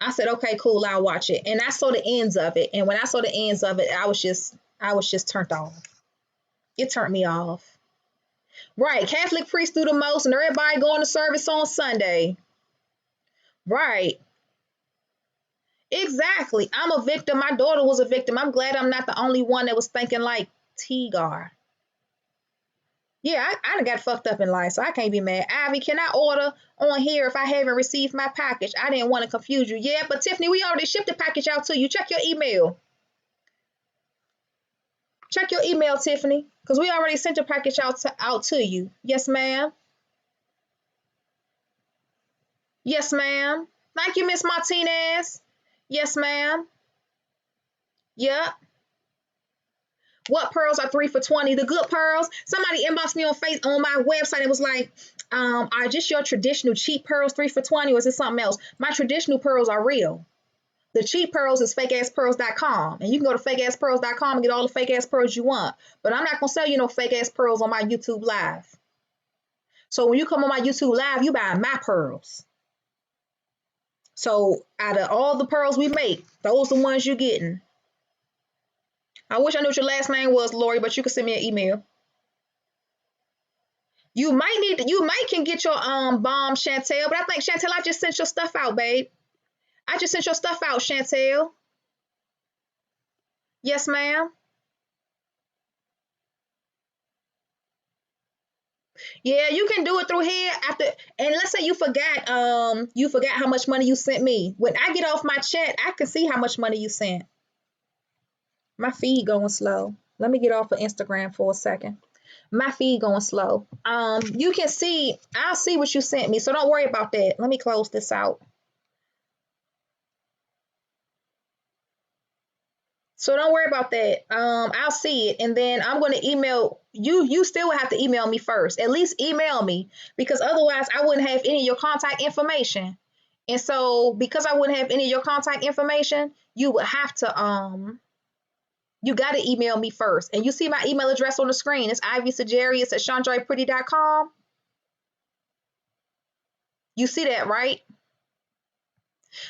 I said, okay, cool, I'll watch it. And I saw the ends of it. And when I saw the ends of it, I was just turned off. It turned me off. Right. Catholic priests do the most and everybody going to service on Sunday. Right. Exactly. I'm a victim. My daughter was a victim. I'm glad I'm not the only one that was thinking like T-Gar. Yeah, I done got fucked up in life, so I can't be mad. Ivy, can I order on here if I haven't received my package? I didn't want to confuse you. Yeah, but Tiffany, we already shipped the package out to you. Check your email. Check your email, Tiffany, because we already sent your package out to you. Yes, ma'am. Yes, ma'am. Thank you, Miss Martinez. Yes, ma'am. Yep. What pearls are 3 for 20? The good pearls. Somebody inboxed me on my website and was like, are just your traditional cheap pearls 3 for 20 or is it something else? My traditional pearls are real. The cheap pearls is fakeasspearls.com. And you can go to fakeasspearls.com and get all the fake ass pearls you want. But I'm not gonna sell you no fake ass pearls on my YouTube live. So when you come on my YouTube live, you buy my pearls. So out of all the pearls we make, those are the ones you're getting. I wish I knew what your last name was, Lori, but you can send me an email. You might can get your bomb, Chantel, but I think Chantel, I just sent your stuff out, babe. I just sent your stuff out, Chantel. Yes, ma'am. Yeah, you can do it through here after. And let's say you forgot how much money you sent me. When I get off my chat, I can see how much money you sent. My feed going slow. Let me get off of Instagram for a second. My feed going slow. You can see, I'll see what you sent me, so don't worry about that. Let me close this out. So don't worry about that. I'll see it, and then I'm going to email you. You still will have to email me first. At least email me, because otherwise I wouldn't have any of your contact information. And so because I wouldn't have any of your contact information, you would have to you got to email me first. And you see my email address on the screen. It's ivysagarius@chandrepretty.com. You see that, right?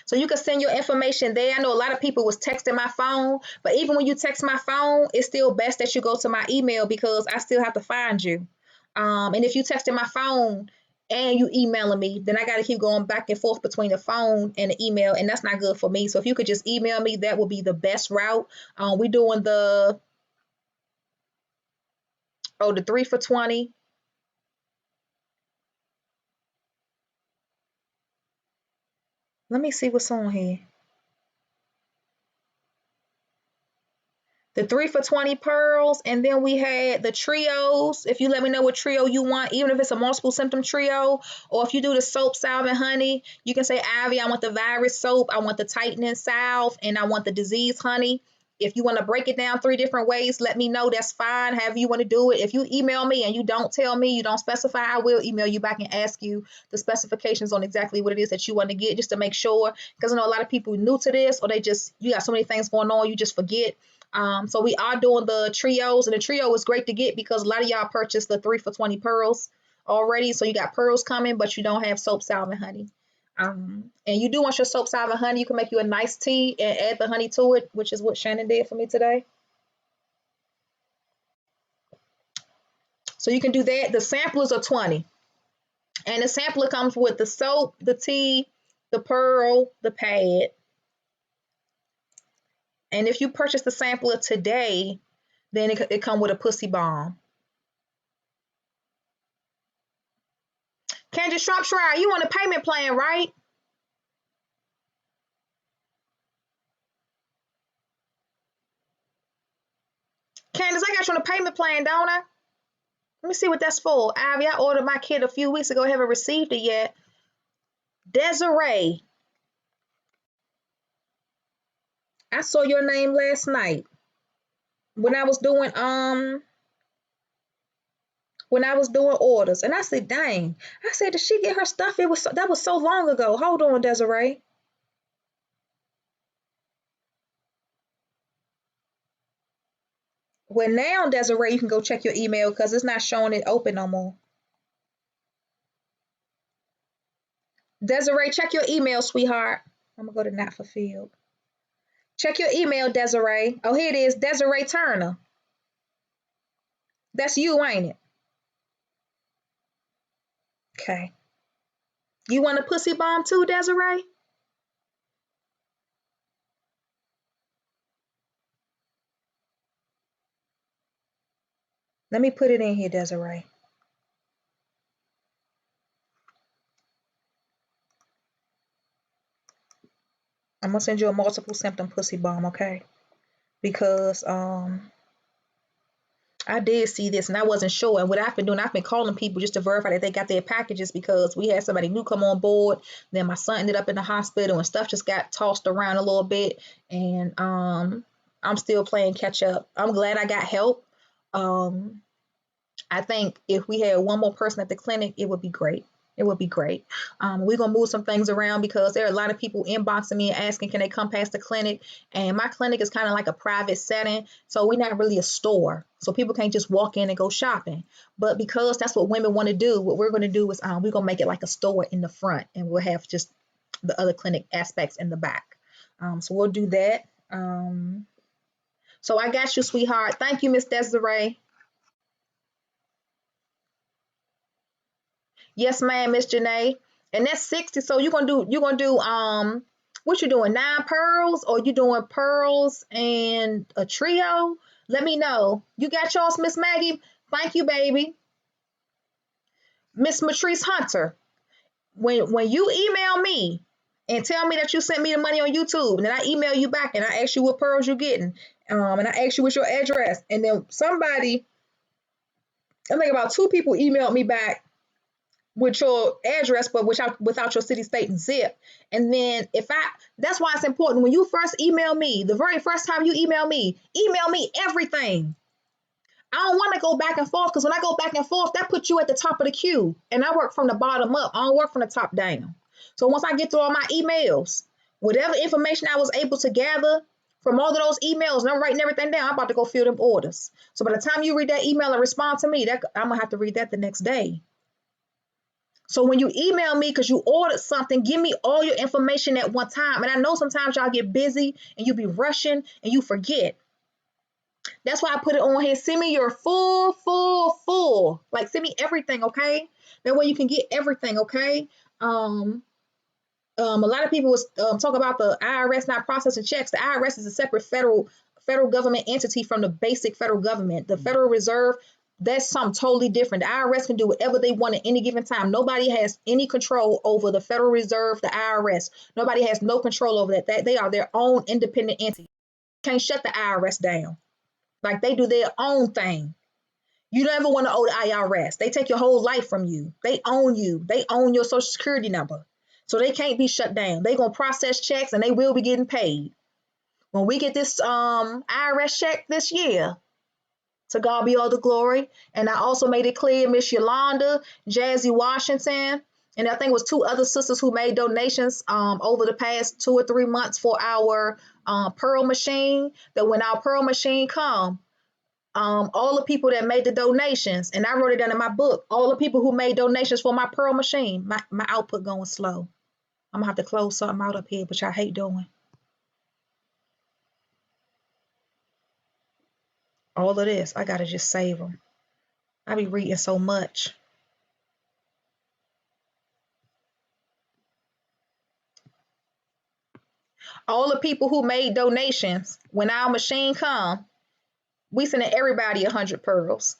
So you can send your information there. I know a lot of people was texting my phone, but even when you text my phone, it's still best that you go to my email, because I still have to find you. And if you texting my phone and you emailing me, then I got to keep going back and forth between the phone and the email, and that's not good for me. So if you could just email me, that would be the best route. We doing the 3 for 20. Let me see what's on here. The 3 for 20 pearls, and then we had the trios. If you let me know what trio you want, even if it's a multiple symptom trio, or if you do the soap, salve, and honey, you can say, Ivy, I want the virus soap, I want the tightening salve, and I want the disease honey. If you want to break it down 3 different ways, let me know. That's fine. However you want to do it. If you email me and you don't tell me, you don't specify, I will email you back and ask you the specifications on exactly what it is that you want to get, just to make sure. Because I know a lot of people new to this, or you got so many things going on, you just forget. So we are doing the trios, and the trio is great to get because a lot of y'all purchased the 3 for 20 pearls already. So you got pearls coming, but you don't have soap, salve, and honey. And you do want your soap, salve, and honey. You can make you a nice tea and add the honey to it, which is what Shannon did for me today. So you can do that. The samplers are 20. And the sampler comes with the soap, the tea, the pearl, the pad. And if you purchase the sampler today, then it comes with a pussy bomb. Candace Shropshire, you on a payment plan, right? Candace, I got you on a payment plan, don't I? Let me see what that's for. Ivy, I ordered my kit a few weeks ago. I haven't received it yet. Desiree, I saw your name last night when I was doing orders, and I said, "Dang!" I said, "Did she get her stuff?" That was so long ago. Hold on, Desiree. Well, now, Desiree, you can go check your email because it's not showing it open no more. Desiree, check your email, sweetheart. I'm gonna go to not fulfilled. Check your email, Desiree. Oh, here it is, Desiree Turner. That's you, ain't it? Okay. You want a pussy bomb too, Desiree? Let me put it in here, Desiree. I'm gonna send you a multiple symptom pussy bomb, okay? Because I did see this and I wasn't sure. And what I've been doing, I've been calling people just to verify that they got their packages, because we had somebody new come on board. Then my son ended up in the hospital and stuff just got tossed around a little bit. And I'm still playing catch up. I'm glad I got help. I think if we had one more person at the clinic, it would be great. It would be great. We're gonna move some things around because there are a lot of people inboxing me and asking, can they come past the clinic? And my clinic is kind of like a private setting, so we're not really a store. So people can't just walk in and go shopping. But because that's what women want to do, what we're gonna do is we're gonna make it like a store in the front, and we'll have just the other clinic aspects in the back. So we'll do that. So I got you, sweetheart. Thank you, Miss Desiree. Yes, ma'am, Miss Janae. And that's 60. So you're gonna do what you doing, 9 pearls, or you doing pearls and a trio? Let me know. You got yours, Miss Maggie? Thank you, baby. Miss Matrice Hunter. When you email me and tell me that you sent me the money on YouTube, and then I email you back and I ask you what pearls you're getting, and I ask you what's your address, and then somebody I think about 2 people emailed me back with your address, but without your city, state, and zip. And then that's why it's important when you first email me, the very first time you email me everything. I don't want to go back and forth because when I go back and forth, that puts you at the top of the queue. And I work from the bottom up. I don't work from the top down. So once I get through all my emails, whatever information I was able to gather from all of those emails, and I'm writing everything down, I'm about to go fill them orders. So by the time you read that email and respond to me, I'm going to have to read that the next day. So when you email me because you ordered something, give me all your information at one time. And I know sometimes y'all get busy and you be rushing and you forget. That's why I put it on here. Send me your full. Like send me everything, okay? That way you can get everything, okay? A lot of people was talk about the IRS not processing checks. The IRS is a separate federal government entity from the basic federal government. The Federal Reserve, that's something totally different. The IRS can do whatever they want at any given time. Nobody has any control over the Federal Reserve, the IRS. Nobody has no control over that. They are their own independent entity. You can't shut the IRS down. Like they do their own thing. You don't ever want to owe the IRS. They take your whole life from you. They own you. They own your social security number. So they can't be shut down. They're going to process checks and they will be getting paid. When we get this IRS check this year, to God be all the glory. And I also made it clear, Miss Yolanda, Jazzy Washington, and I think it was 2 other sisters who made donations over the past 2 or 3 months for our pearl machine, that when our pearl machine come, all the people that made the donations, and I wrote it down in my book, all the people who made donations for my pearl machine, my output going slow. I'm gonna have to close something out up here, which I hate doing. All of this, I gotta just save them. I be reading so much. All the people who made donations, when our machine come, we sending everybody 100 pearls.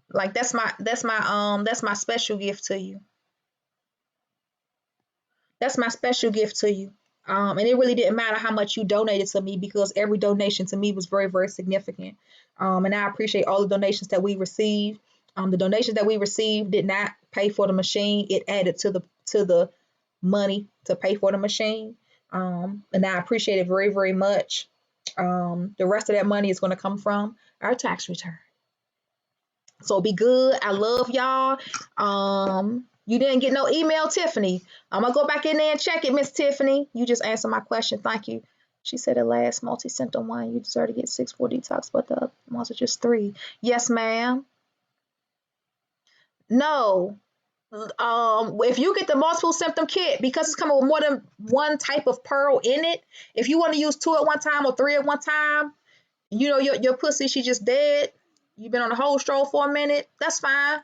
Like that's my special gift to you. That's my special gift to you. And it really didn't matter how much you donated to me because every donation to me was very, very significant. And I appreciate all the donations that we received. The donations that we received did not pay for the machine. It added to the money to pay for the machine. And I appreciate it very, very much. The rest of that money is going to come from our tax return. So be good. I love y'all. You didn't get no email, Tiffany. I'm gonna go back in there and check it, Miss Tiffany. You just answered my question. Thank you. She said the last multi-symptom one, you deserve to get 6 for detox, but the ones are just 3. Yes, ma'am. No. If you get the multiple symptom kit, because it's coming with more than one type of pearl in it, if you want to use 2 at one time or 3 at one time, you know your pussy, she just dead. You've been on a whole stroll for a minute. That's fine,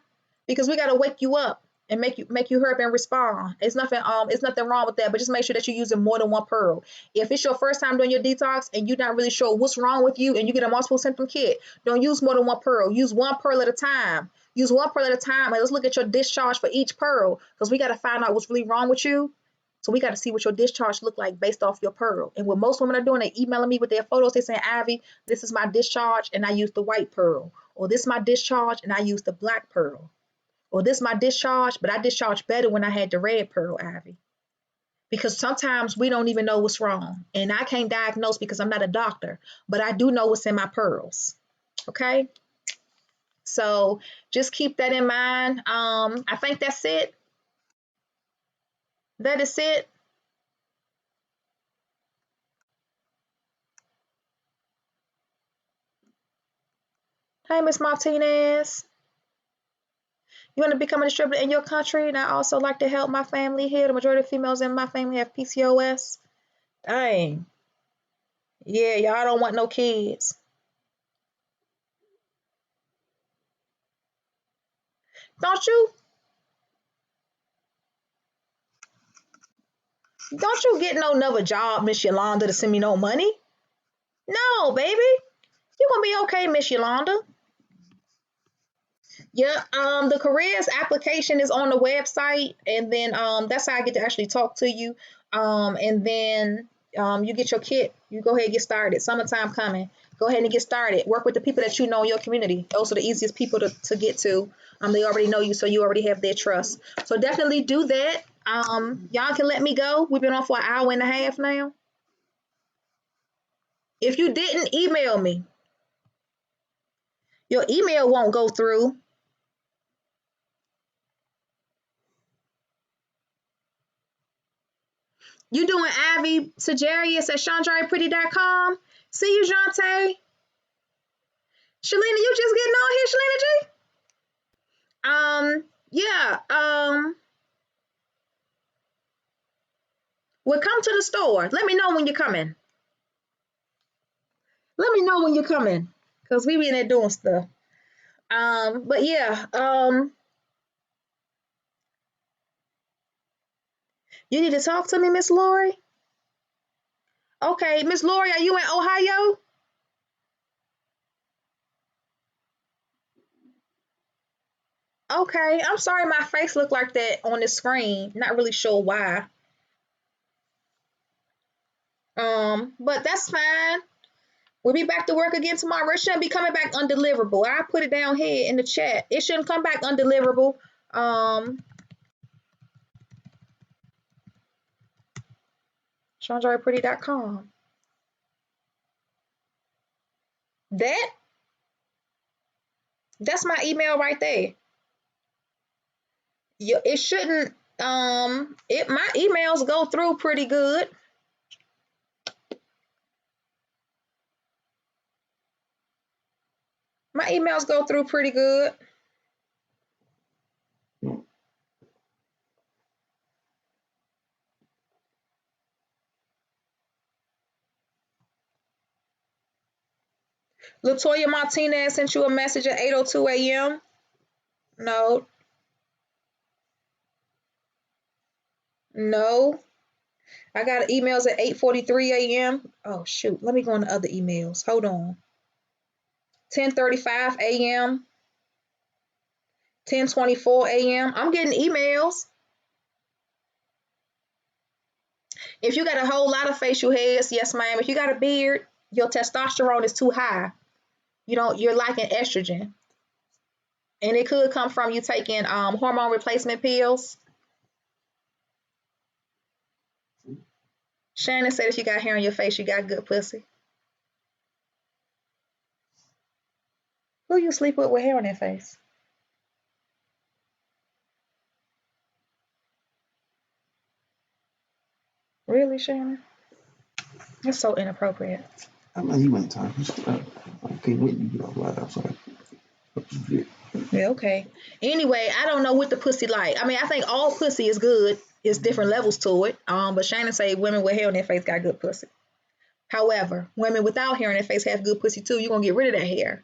because we gotta wake you up and make you hurry up and respond. It's nothing wrong with that, but just make sure that you're using more than one pearl. If it's your first time doing your detox and you're not really sure what's wrong with you and you get a multiple symptom kit, don't use more than one pearl. Use one pearl at a time. Use one pearl at a time, and let's look at your discharge for each pearl, because we got to find out what's really wrong with you. So we got to see what your discharge look like based off your pearl. And what most women are doing, they emailing me with their photos. They saying, Ivy, this is my discharge and I use the white pearl. Or this is my discharge and I use the black pearl. Or this is my discharge, but I discharged better when I had the red pearl, Ivy. Because sometimes we don't even know what's wrong. And I can't diagnose because I'm not a doctor, but I do know what's in my pearls. Okay? So just keep that in mind. I think that's it. That is it. Hey, Miss Martinez. You want to become a distributor in your country? And I also like to help my family here. The majority of females in my family have PCOS. Dang. Yeah, y'all don't want no kids. Don't you? Don't you get no another job, Miss Yolanda, to send me no money? No, baby. You gonna be okay, Miss Yolanda. Yeah, the careers application is on the website, and then that's how I get to actually talk to you. And then you get your kit. You go ahead and get started. Summertime coming. Go ahead and get started. Work with the people that you know in your community. Those are the easiest people to get to. They already know you, so you already have their trust. So definitely do that. Y'all can let me go. We've been on for an hour and a half now. If you didn't email me, your email won't go through. You doing Ivy Sagarius at ChandrePretty.com. See you, Jante. Shalina, you just getting on here, Shalina G? Yeah. Well, come to the store. Let me know when you're coming. Let me know when you're coming. Cause we be in there doing stuff. But yeah, you need to talk to me, Miss Lori. Okay, Miss Lori, are you in Ohio? Okay, I'm sorry my face looked like that on the screen. Not really sure why. But that's fine. We'll be back to work again tomorrow. It shouldn't be coming back undeliverable. I put it down here in the chat. It shouldn't come back undeliverable. ChandrePretty.com. That's my email right there. It shouldn't. My emails go through pretty good. My emails go through pretty good. Latoya Martinez sent you a message at 8:02 a.m. No. I got emails at 8:43 a.m. Oh shoot. Let me go on the other emails. Hold on. 10:35 a.m. 10:24 a.m. I'm getting emails. If you got a whole lot of facial hairs, yes, ma'am. If you got a beard, your testosterone is too high. You're lacking estrogen. And it could come from you taking hormone replacement pills. Shannon said if you got hair on your face, you got good pussy. Who you sleep with hair on their face? Really, Shannon? That's so inappropriate. I know you ain't talking shit. I can't wait to get off right outside. Yeah, okay. Anyway, I don't know what the pussy like. I mean, I think all pussy is good. It's different levels to it. But Shannon say women with hair on their face got good pussy. However, women without hair on their face have good pussy too. You're gonna get rid of that hair.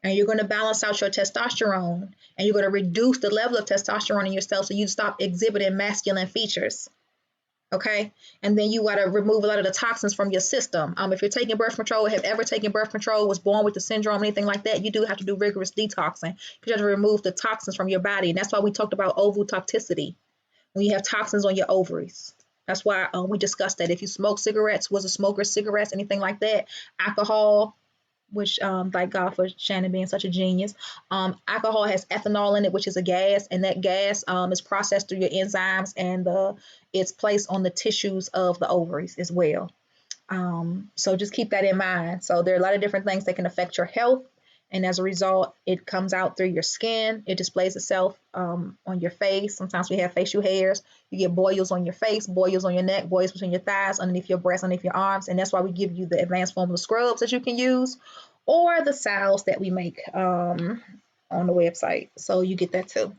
And you're gonna balance out your testosterone and you're gonna reduce the level of testosterone in yourself so you stop exhibiting masculine features. Okay, and then you got to remove a lot of the toxins from your system. If you're taking birth control, have ever taken birth control, was born with the syndrome, anything like that, you do have to do rigorous detoxing. You have to remove the toxins from your body, and that's why we talked about ovotoxicity when you have toxins on your ovaries. That's why we discussed that. If you smoke cigarettes, was a smoker cigarettes, anything like that, alcohol, which thank God for Shannon being such a genius. Alcohol has ethanol in it, which is a gas, and that gas is processed through your enzymes and it's placed on the tissues of the ovaries as well. So just keep that in mind. So there are a lot of different things that can affect your health, and as a result, it comes out through your skin. It displays itself on your face. Sometimes we have facial hairs. You get boils on your face, boils on your neck, boils between your thighs, underneath your breasts, underneath your arms, and that's why we give you the advanced formula scrubs that you can use, or the salves that we make on the website. So you get that too.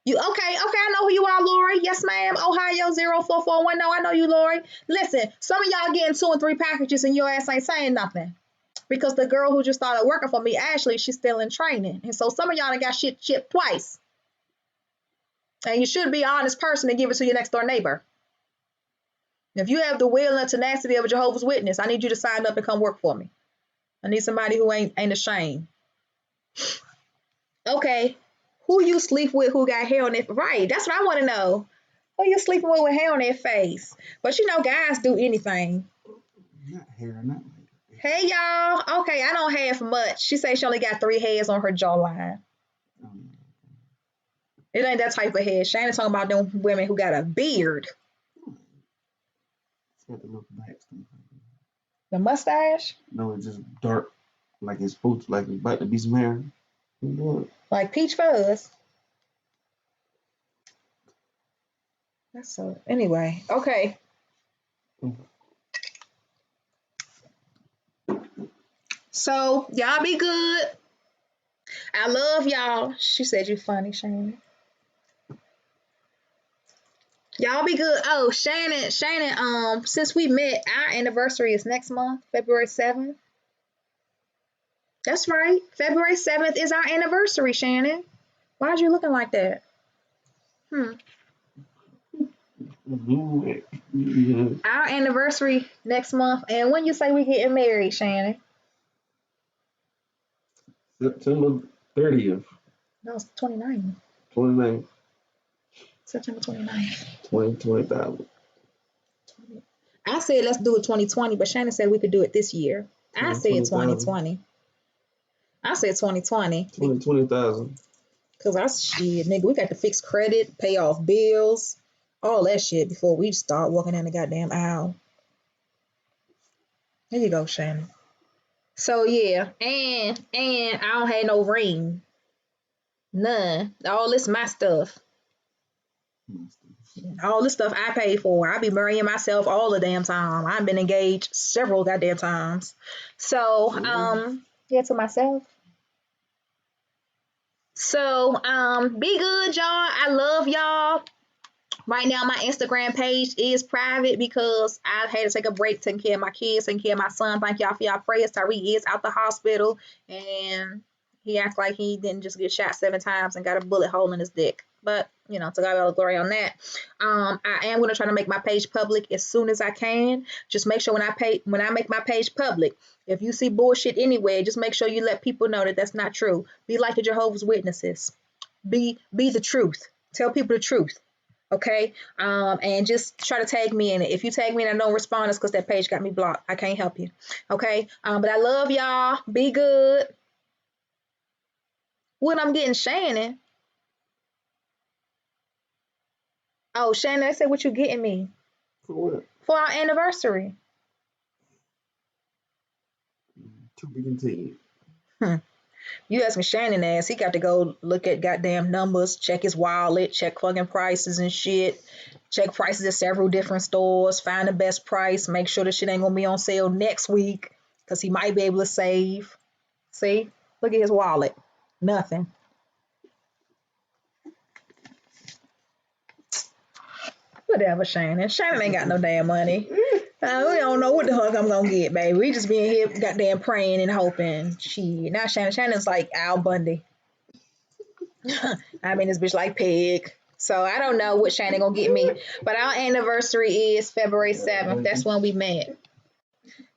You okay? I know who you are, Lori. Yes, ma'am. Ohio 04410. I know you, Lori. Listen, some of y'all getting 2 and 3 packages and your ass ain't saying nothing. Because the girl who just started working for me, Ashley, she's still in training. And so some of y'all done got shit shipped twice. And you should be an honest person and give it to your next door neighbor. If you have the will and tenacity of a Jehovah's Witness, I need you to sign up and come work for me. I need somebody who ain't ashamed. Okay. Who you sleep with who got hair on their face? Right, that's what I want to know. Who you sleeping with hair on their face? But you know, guys do anything. Not hair, not Hey y'all. Okay, I don't have much. She said she only got 3 hairs on her jawline. It ain't that type of hair. Shannon's talking about them women who got a beard. It's got the little black stuff. The mustache? No, it's just dark, like it's supposed to, like it's about to be some hair. Like peach fuzz. That's so. Anyway, okay. So y'all be good. I love y'all. She said you funny, Shannon. Y'all be good. Oh, Shannon, since we met, our anniversary is next month, February 7th. That's right. February 7th is our anniversary, Shannon. Why'd you looking like that? Yeah. Our anniversary next month. And when you say we getting married, Shannon? September 30th. No, it's 29th. 29th. September 29th. 20,000. I said let's do it 2020, but Shannon said we could do it this year. I said 2020. I said 2020. 20,000. Cause I shit, nigga, we got to fix credit, pay off bills, all that shit before we start walking down the goddamn aisle. There you go, Shannon. So yeah, and I don't have no ring. None. All this my stuff. All this stuff I pay for. I be marrying myself all the damn time. I've been engaged several goddamn times. So, yeah, to myself. So, be good, y'all. I love y'all. Right now, my Instagram page is private because I had to take a break taking care of my kids, taking care of my son. Thank y'all for y'all prayers. Tariq is out the hospital, and he acts like he didn't just get shot 7 times and got a bullet hole in his dick. But, you know, to God be all the glory on that. I am going to try to make my page public as soon as I can. Just make sure when I make my page public, if you see bullshit anywhere, just make sure you let people know that that's not true. Be like the Jehovah's Witnesses. Be the truth. Tell people the truth. Okay, and just try to tag me in it. If you tag me and I don't respond, it's because that page got me blocked. I can't help you. Okay, but I love y'all. Be good. What I'm getting, Shannon. Oh, Shannon, I said what you getting me For what? for our anniversary. To be continued. You ask me, Shannon ass. He got to go look at goddamn numbers, check his wallet, check fucking prices and shit. Check prices at several different stores, find the best price, make sure the shit ain't gonna be on sale next week because he might be able to save. See? Look at his wallet. Nothing. Whatever, Shannon. Shannon ain't got no damn money. We don't know what the fuck I'm gonna get, baby. We just being here goddamn praying and hoping. Shit. Now Shannon's like Al Bundy. I mean, this bitch like Peg. So I don't know what Shannon gonna get me. But our anniversary is February 7th. That's when we met.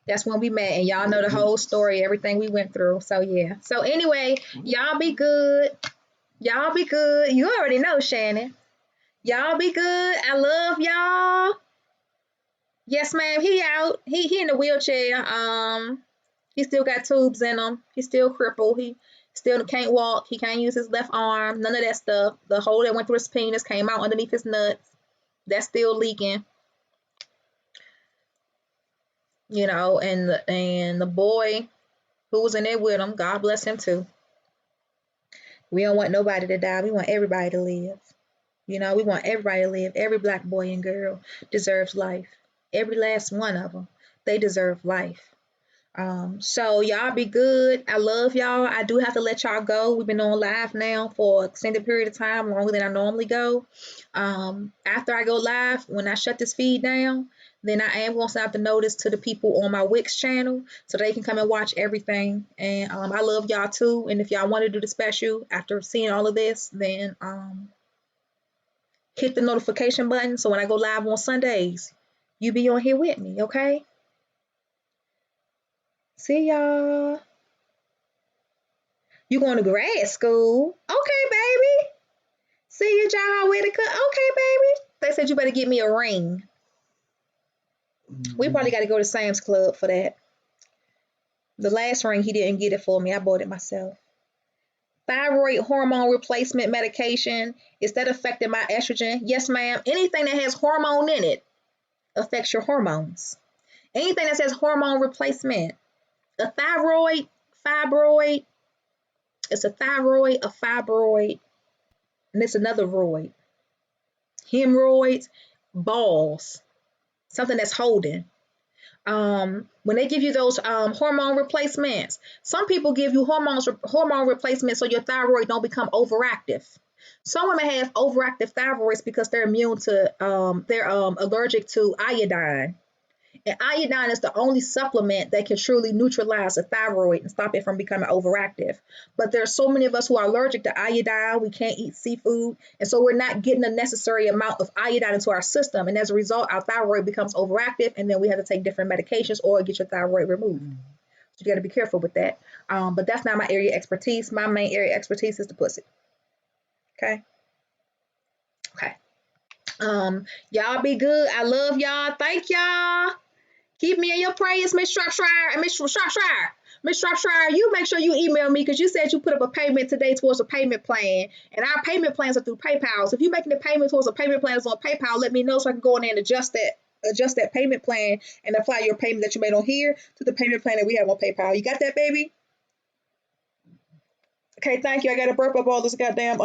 That's when we met. And y'all know the whole story, everything we went through. So yeah. So anyway, y'all be good. Y'all be good. You already know, Shannon. Y'all be good. I love y'all. Yes, ma'am. He out. He in the wheelchair. He still got tubes in him. He's still crippled. He still can't walk. He can't use his left arm. None of that stuff. The hole that went through his penis came out underneath his nuts. That's still leaking. You know, and the boy who was in there with him, God bless him too. We don't want nobody to die. We want everybody to live. You know, we want everybody to live. Every black boy and girl deserves life. Every last one of them. They deserve life. So y'all be good. I love y'all. I do have to let y'all go. We've been on live now for an extended period of time, longer than I normally go. After I go live, when I shut this feed down, then I am going to send out the notice to the people on my Wix channel so they can come and watch everything. And I love y'all too. And if y'all want to do the special after seeing all of this, then hit the notification button so when I go live on Sundays, you be on here with me, okay? See y'all. You going to grad school? Okay, baby. See you, y'all. Way to cut. Okay, baby. They said you better get me a ring. We probably got to go to Sam's Club for that. The last ring, he didn't get it for me. I bought it myself. Thyroid hormone replacement medication. Is that affecting my estrogen? Yes, ma'am. Anything that has hormone in it affects your hormones. Anything that says hormone replacement. A fibroid, it's a thyroid, a fibroid, and it's another roid. Hemorrhoids, balls, something that's holding. When they give you those hormone replacements, some people give you hormone replacements so your thyroid don't become overactive. Some women have overactive thyroids because they're immune to they're allergic to iodine. And iodine is the only supplement that can truly neutralize the thyroid and stop it from becoming overactive. But there are so many of us who are allergic to iodine. We can't eat seafood. And so we're not getting the necessary amount of iodine into our system. And as a result, our thyroid becomes overactive. And then we have to take different medications or get your thyroid removed. So you got to be careful with that. But that's not my area of expertise. My main area of expertise is the pussy. Okay. Okay. Y'all be good. I love y'all. Thank y'all. Keep me in your prayers, Miss Shropshire and Miss Shropshire. Miss Shropshire, you make sure you email me because you said you put up a payment today towards a payment plan, and our payment plans are through PayPal. So if you're making the payment towards a payment plan that's on PayPal, let me know so I can go in there and adjust that payment plan and apply your payment that you made on here to the payment plan that we have on PayPal. You got that, baby? Okay, thank you. I gotta burp up all this goddamn